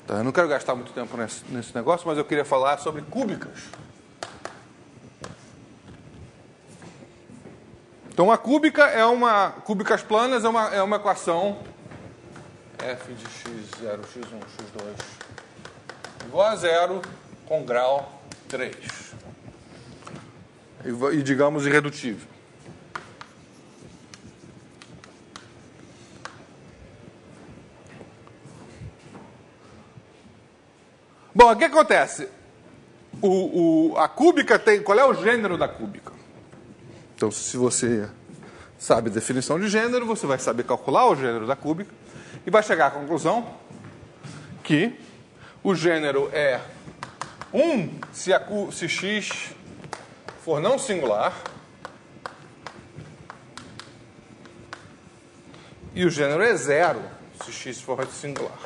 Tá, eu não quero gastar muito tempo nesse negócio, mas eu queria falar sobre cúbicas. Então, a cúbica cúbicas planas é uma equação f de x0, x1, x2 igual a 0 com grau 3. E digamos, irredutível. Bom, o que acontece? A cúbica tem... Qual é o gênero da cúbica? Então, se você sabe a definição de gênero, você vai saber calcular o gênero da cúbica e vai chegar à conclusão que o gênero é 1 se x for não singular e o gênero é 0 se x for singular.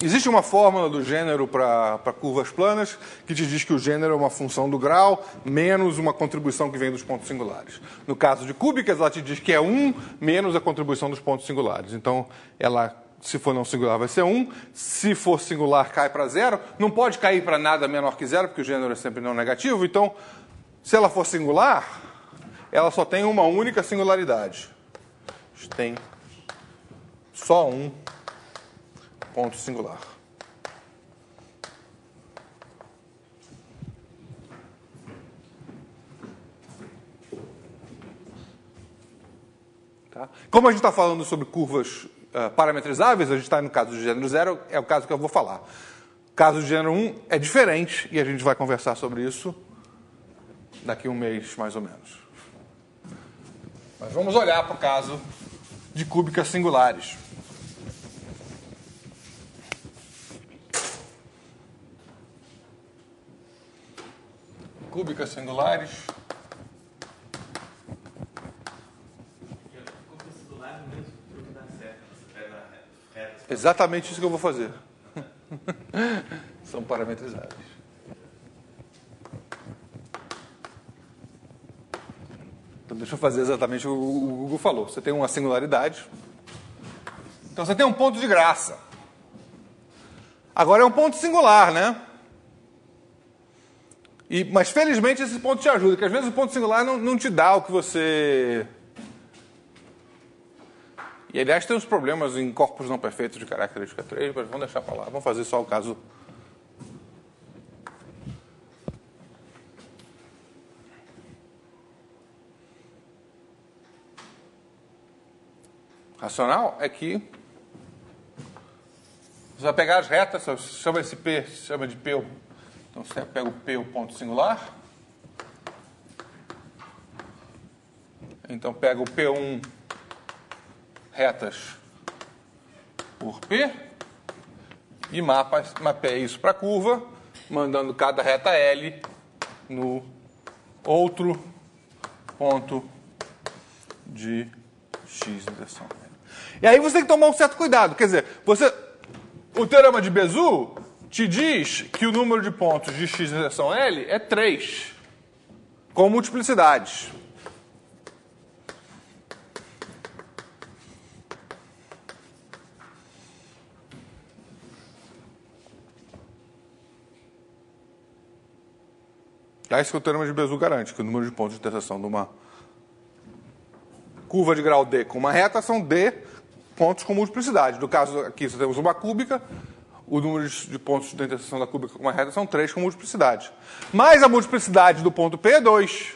Existe uma fórmula do gênero para curvas planas que te diz que o gênero é uma função do grau menos uma contribuição que vem dos pontos singulares. No caso de cúbicas, ela te diz que é 1 menos a contribuição dos pontos singulares. Então, ela, se for não singular, vai ser 1. Se for singular, cai para 0. Não pode cair para nada menor que 0, porque o gênero é sempre não negativo. Então, se ela for singular, ela só tem uma única singularidade. Tem só um ponto singular. Tá? Como a gente está falando sobre curvas parametrizáveis, a gente está no caso do gênero 0, é o caso que eu vou falar. O caso do gênero 1 é diferente, e a gente vai conversar sobre isso daqui a um mês, mais ou menos. Mas vamos olhar para o caso de cúbicas singulares. Cúbicas singulares. Cúbicas singulares, o mesmo truque dá certo. Você pega retas. Exatamente isso que eu vou fazer. São parametrizáveis. Então deixa eu fazer exatamente o que o Google falou. Você tem uma singularidade. Então você tem um ponto de graça. Agora é um ponto singular, né? Mas, felizmente, esse ponto te ajuda, porque às vezes o ponto singular não te dá o que você... E, aliás, tem uns problemas em corpos não perfeitos de característica 3, mas vamos deixar para lá. Vamos fazer só o caso... racional é que você vai pegar as retas, chama esse P, chama de P... Então, você pega o P, o ponto singular. Então, pega o P1 retas por P e mapeia isso para a curva, mandando cada reta L no outro ponto de x interseção L. E aí você tem que tomar um certo cuidado. Quer dizer, o teorema de Bézout te diz que o número de pontos de x interseção L é 3, com multiplicidades. É isso que o teorema de Bézout garante, que o número de pontos de interseção de uma curva de grau D com uma reta são D pontos com multiplicidade. No caso aqui, se temos uma cúbica, o número de pontos de interseção da cúbica com uma reta são 3 com multiplicidade. Mas a multiplicidade do ponto P é 2,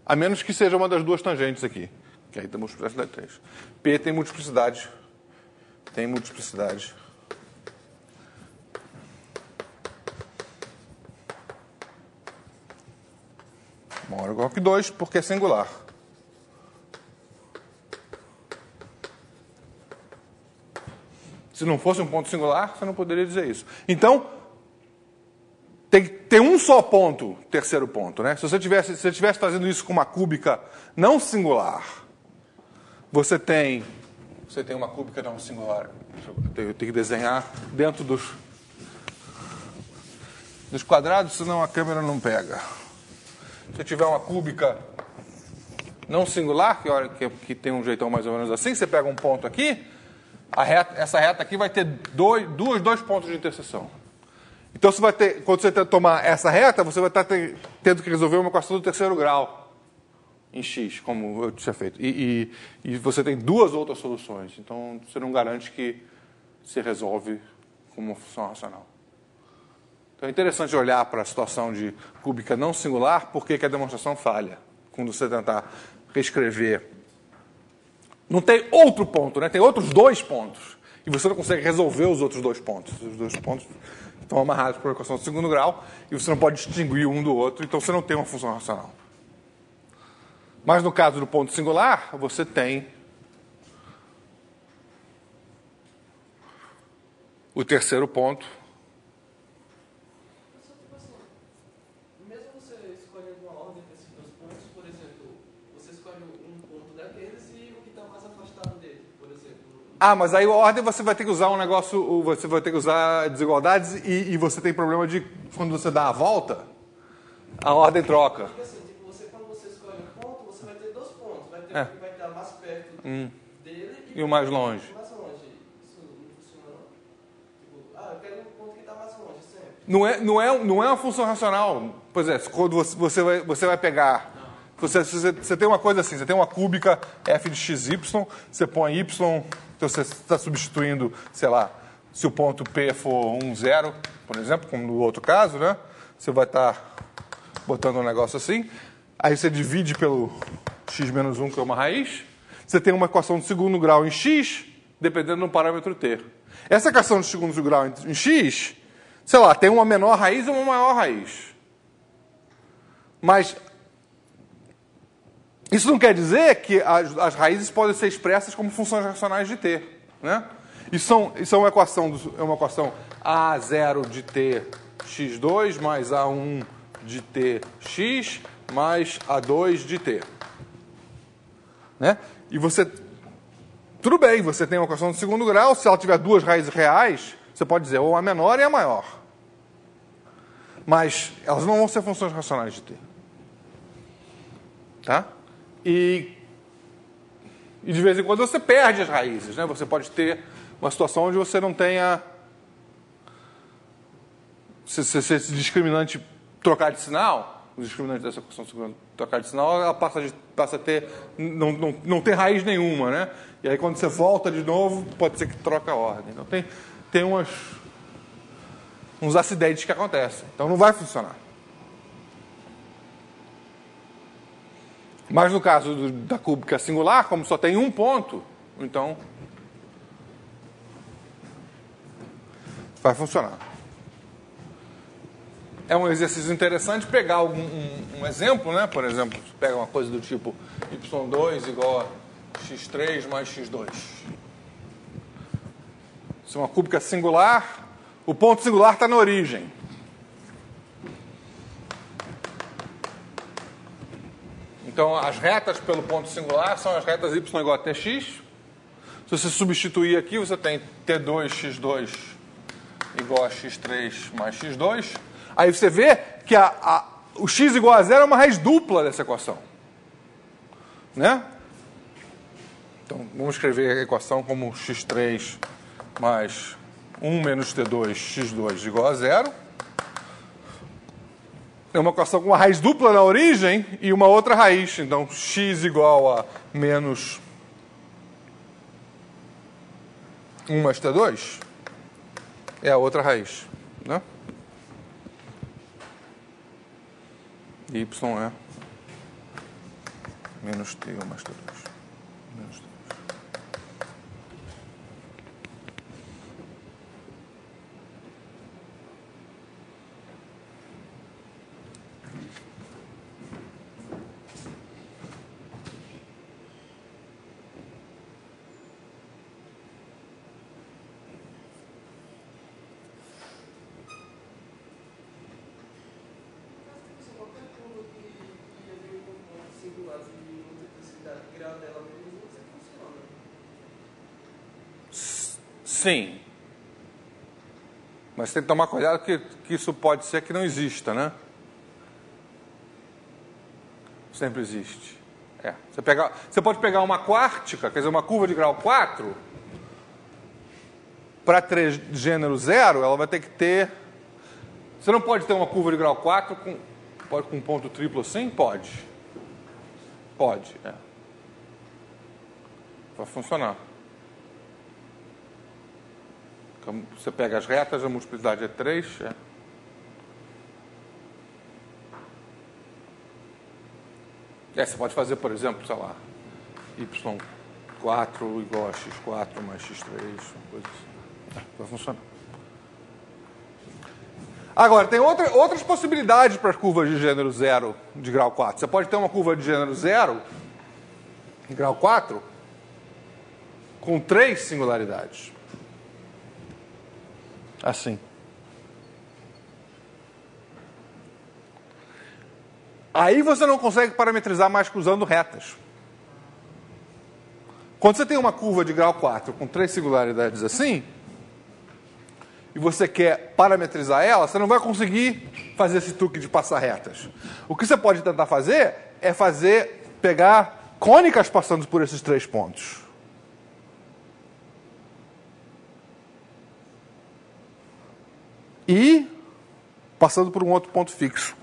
a menos que seja uma das duas tangentes aqui, que aí tem multiplicidade 3. P tem multiplicidade. Tem multiplicidade. Maior ou igual que 2, porque é singular. Se não fosse um ponto singular, você não poderia dizer isso. Então, tem que ter um só ponto, terceiro ponto, né? Se você estivesse fazendo isso com uma cúbica não singular, você tem uma cúbica não singular. Eu tenho que desenhar dentro dos quadrados, senão a câmera não pega. Se tiver uma cúbica não singular, que tem um jeitão mais ou menos assim, você pega um ponto aqui, essa reta aqui vai ter dois pontos de interseção. Então, quando você tomar essa reta, você vai estar tendo que resolver uma equação do terceiro grau em x, como eu tinha feito. E você tem duas outras soluções. Então, você não garante que se resolve com uma função racional. Então, é interessante olhar para a situação de cúbica não singular, porque que a demonstração falha. Quando você tentar reescrever. Não tem outro ponto, né? Tem outros dois pontos. E você não consegue resolver os outros dois pontos. Os dois pontos estão amarrados por uma equação de segundo grau e você não pode distinguir um do outro, então você não tem uma função racional. Mas no caso do ponto singular, você tem o terceiro ponto. Mesmo você escolhendo uma ordem desses dois pontos, por exemplo, você escolhe um ponto daqueles e o que está mais afastado dele, por exemplo. Ah, mas aí a ordem você vai ter que usar um negócio, você vai ter que usar desigualdades e você tem problema de, quando você dá a volta, a ordem troca. Porque assim, quando você escolhe um ponto, você vai ter dois pontos. Vai ter o que vai estar mais perto dele e o mais longe. Mais longe. Isso não funciona não? Eu quero um ponto que está mais longe sempre. Não é uma função racional. Pois é, quando você vai pegar... Você tem uma coisa assim, você tem uma cúbica f de xy, você põe y, então você está substituindo, sei lá, se o ponto P for 1, 0, por exemplo, como no outro caso, né? Você vai estar botando um negócio assim, aí você divide pelo x menos 1, que é uma raiz, você tem uma equação de segundo grau em x, dependendo do parâmetro t. Essa equação de segundo grau em x, sei lá, tem uma menor raiz e uma maior raiz. Mas isso não quer dizer que as raízes podem ser expressas como funções racionais de t. Né? Isso é uma equação A0 de t x2 mais A1 de t x mais A2 de t. Né? E você... Tudo bem, você tem uma equação de segundo grau, se ela tiver duas raízes reais, você pode dizer ou a menor e a maior. Mas elas não vão ser funções racionais de t. Tá? E de vez em quando você perde as raízes, né? Você pode ter uma situação onde você não tenha... Se esse discriminante trocar de sinal, o discriminante dessa equação trocar de sinal, ela passa a ter... Não tem raiz nenhuma, né? E aí quando você volta de novo, pode ser que troque a ordem. Então tem uns acidentes que acontecem. Então não vai funcionar. Mas no caso da cúbica singular, como só tem um ponto, então vai funcionar. É um exercício interessante pegar um exemplo, né? Por exemplo, pega uma coisa do tipo y2 igual a x3 mais x2. Se é uma cúbica singular, o ponto singular está na origem. Então, as retas pelo ponto singular são as retas y igual a tx. Se você substituir aqui, você tem t2x2 igual a x3 mais x2. Aí você vê que o x igual a zero é uma raiz dupla dessa equação. Né? Então, vamos escrever a equação como x3 mais 1 menos t2, x2 igual a zero. É uma equação com uma raiz dupla na origem e uma outra raiz. Então, x igual a menos 1 mais t2 é a outra raiz. Né? Y é menos t1 mais t2. Menos t2. Sim. Mas tem que tomar cuidado que isso pode ser que não exista, né? Sempre existe. Você pode pegar uma quártica, quer dizer, uma curva de grau 4, para gênero 0, ela vai ter que ter... Você não pode ter uma curva de grau 4 com um ponto triplo assim? Pode. Pode, Vai funcionar. Você pega as retas, a multiplicidade é 3. Você pode fazer, por exemplo, sei lá, y4 igual a x4 mais x3, uma coisa assim. Vai funcionar. Agora, tem outras possibilidades para as curvas de gênero 0 de grau 4. Você pode ter uma curva de gênero 0, de grau 4, com 3 singularidades. Assim. Aí você não consegue parametrizar mais usando retas. Quando você tem uma curva de grau 4 com 3 singularidades assim, e você quer parametrizar ela, você não vai conseguir fazer esse truque de passar retas. O que você pode tentar fazer é pegar cônicas passando por esses 3 pontos. E passando por um outro ponto fixo.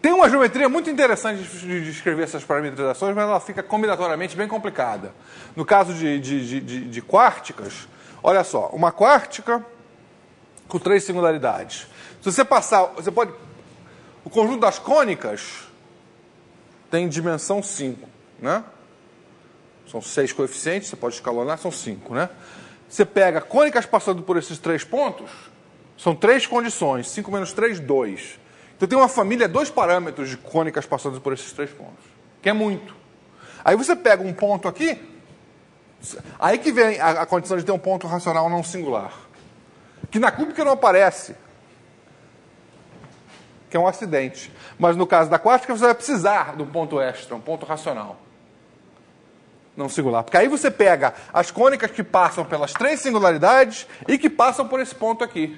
Tem uma geometria muito interessante de descrever essas parametrizações, mas ela fica combinatoriamente bem complicada. No caso de quárticas, olha só, uma quártica com 3 singularidades. Se você passar, o conjunto das cônicas tem dimensão 5, né? São 6 coeficientes, você pode escalonar, são 5, né? Você pega cônicas passando por esses 3 pontos, são 3 condições, 5 menos 3, 2. Então tem uma família, 2 parâmetros de cônicas passando por esses 3 pontos, que é muito. Aí você pega um ponto aqui, aí que vem a condição de ter um ponto racional não singular, que na cúbica não aparece, que é um acidente. Mas no caso da quártica você vai precisar de um ponto extra, um ponto racional não singular. Porque aí você pega as cônicas que passam pelas 3 singularidades e que passam por esse ponto aqui.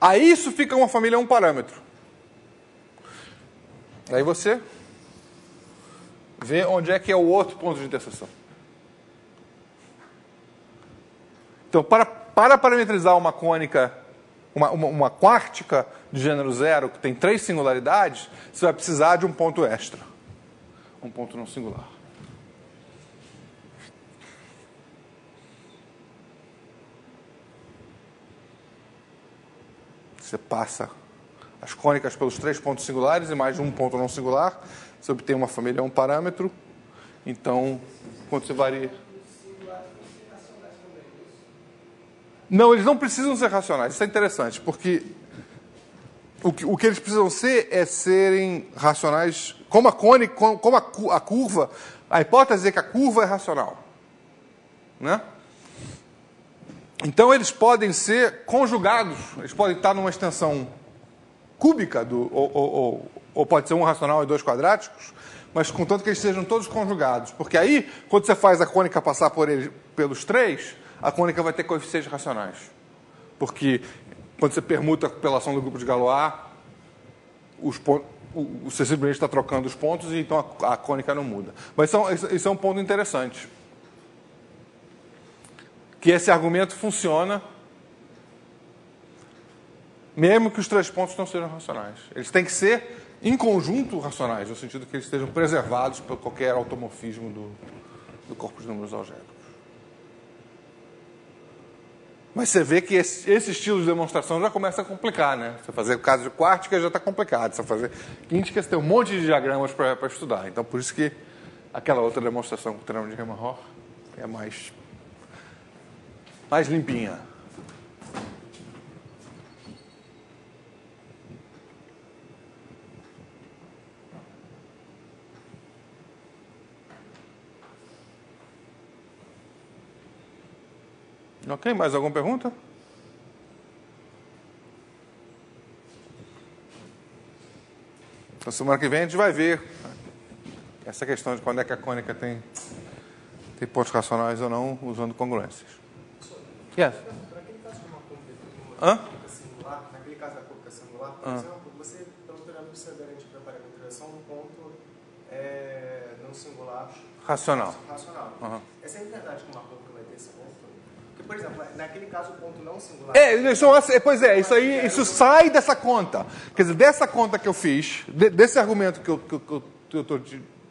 Aí isso fica uma família 1 parâmetro. Aí você vê onde é que é o outro ponto de interseção. Então, para parametrizar uma cônica, uma quártica de gênero 0 que tem 3 singularidades, você vai precisar de um ponto extra. Um ponto não singular. Você passa as cônicas pelos 3 pontos singulares e mais um ponto não singular, você obtém uma família 1 parâmetro. Então, quando você varia... Não, eles não precisam ser racionais. Isso é interessante, porque o que eles precisam ser é serem racionais, como a cônica, como a curva, a hipótese é que a curva é racional. Né? Então, eles podem ser conjugados, eles podem estar numa extensão cúbica, ou pode ser um racional e dois quadráticos, mas contanto que eles sejam todos conjugados. Porque aí, quando você faz a cônica passar pelos três, a cônica vai ter coeficientes racionais. Porque quando você permuta a correlação do grupo de Galois, você simplesmente está trocando os pontos e então a cônica não muda. Mas isso é um ponto interessante. Que esse argumento funciona mesmo que os três pontos não sejam racionais. Eles têm que ser, em conjunto, racionais, no sentido que eles estejam preservados por qualquer automorfismo do corpo de números algébricos. Mas você vê que esse estilo de demonstração já começa a complicar, né? Você fazer o caso de quártica já está complicado. Você fazer quíntica, você tem um monte de diagramas para estudar. Então, por isso que aquela outra demonstração com o teorema de Riemann-Roch é mais limpinha. Ok, mais alguma pergunta? Então, semana que vem a gente vai ver essa questão de quando é que a cônica tem pontos racionais ou não, usando congruências. Yes. Para aquele caso de uma Hã? singular, naquele caso da cônica singular, por exemplo, você, pelo teorema de Severance para parametrização, um ponto não singular Racional. Uhum. Essa é a verdade que uma cônica vai ter esse ponto? Porque, por exemplo, naquele caso, o ponto não singular... Isso sai dessa conta. Quer dizer, dessa conta que eu fiz, desse argumento que eu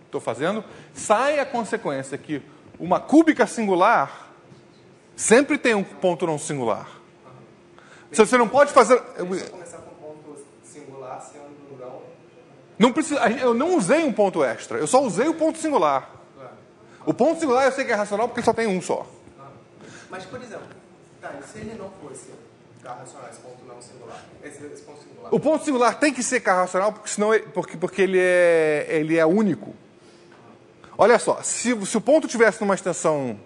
estou fazendo, sai a consequência que uma cúbica singular sempre tem um ponto não singular. Você não pode fazer... Deixa eu começar com um ponto singular, sendo não... Não precisa, eu não usei um ponto extra, eu só usei o ponto singular. O ponto singular eu sei que é racional porque só tem um só. Mas, por exemplo, e se ele não fosse carro-racional, esse ponto não singular? Esse ponto singular? O ponto singular tem que ser carro-racional porque ele é único. Olha só, se o ponto tivesse numa extensão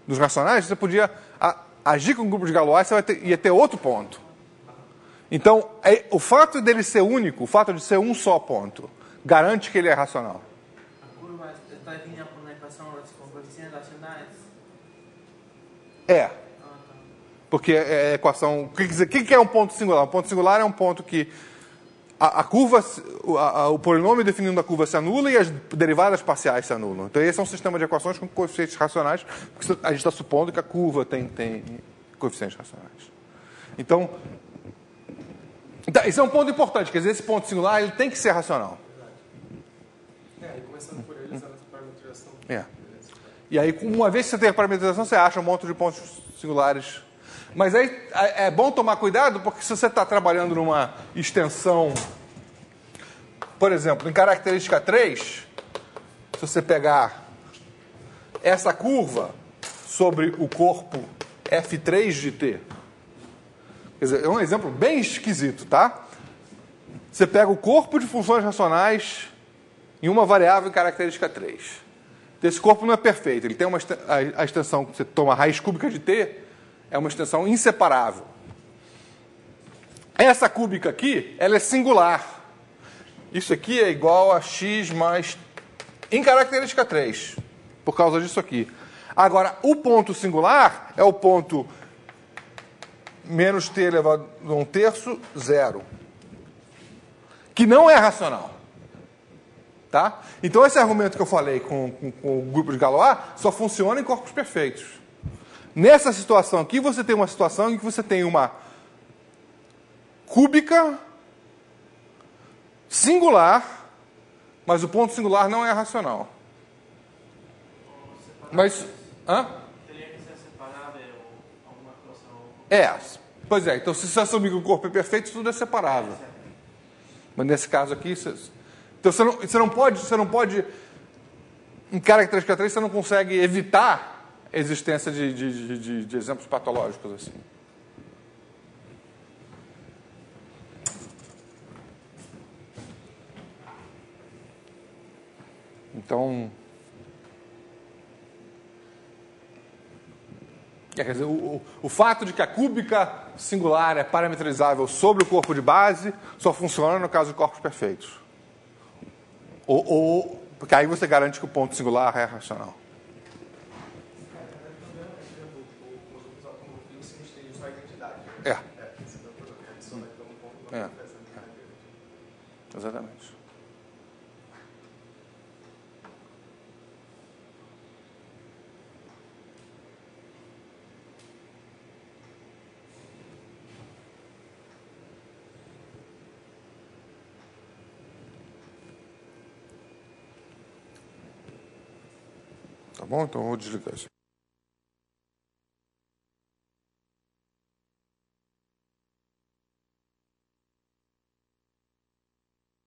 dos racionais, você podia agir com o grupo de Galois, você ia ter outro ponto. Então, o fato dele ser único, o fato de ser um só ponto, garante que ele é racional. A curva está definida por uma equação com coeficientes racionais? É. Porque é a equação... O que é um ponto singular? Um ponto singular é um ponto que a curva, o polinômio definindo a curva se anula e as derivadas parciais se anulam. Então, esse é um sistema de equações com coeficientes racionais, porque a gente está supondo que a curva tem coeficientes racionais. Então, isso é um ponto importante. Quer dizer, esse ponto singular ele tem que ser racional. E começando por ele, usando essa parametrização. E aí, uma vez que você tem a parametrização, você acha um monte de pontos singulares. Mas aí é bom tomar cuidado, porque se você está trabalhando numa extensão, por exemplo, em característica 3, se você pegar essa curva sobre o corpo F3 de T, quer dizer, é um exemplo bem esquisito, tá? Você pega o corpo de funções racionais em uma variável em característica 3. Esse corpo não é perfeito, ele tem a extensão que você toma a raiz cúbica de T, é uma extensão inseparável. Essa cúbica aqui, ela é singular. Isso aqui é igual a x mais... em característica 3, por causa disso aqui. Agora, o ponto singular é o ponto menos t elevado a 1/3, 0. Que não é racional. Tá? Então, esse argumento que eu falei com o grupo de Galois só funciona em corpos perfeitos. Nessa situação aqui, você tem uma situação em que você tem uma cúbica singular, mas o ponto singular não é racional. Mas... Teria que ser separável alguma coisa? Pois é. Então, se você assumir que o corpo é perfeito, tudo é separável. Mas nesse caso aqui... Então, você não pode... Em característica 3, você não consegue evitar a existência de exemplos patológicos assim. Então, quer dizer, o fato de que a cúbica singular é parametrizável sobre o corpo de base só funciona no caso de corpos perfeitos. Porque aí você garante que o ponto singular é racional. Exatamente. Tá bom? Então eu vou desligar isso.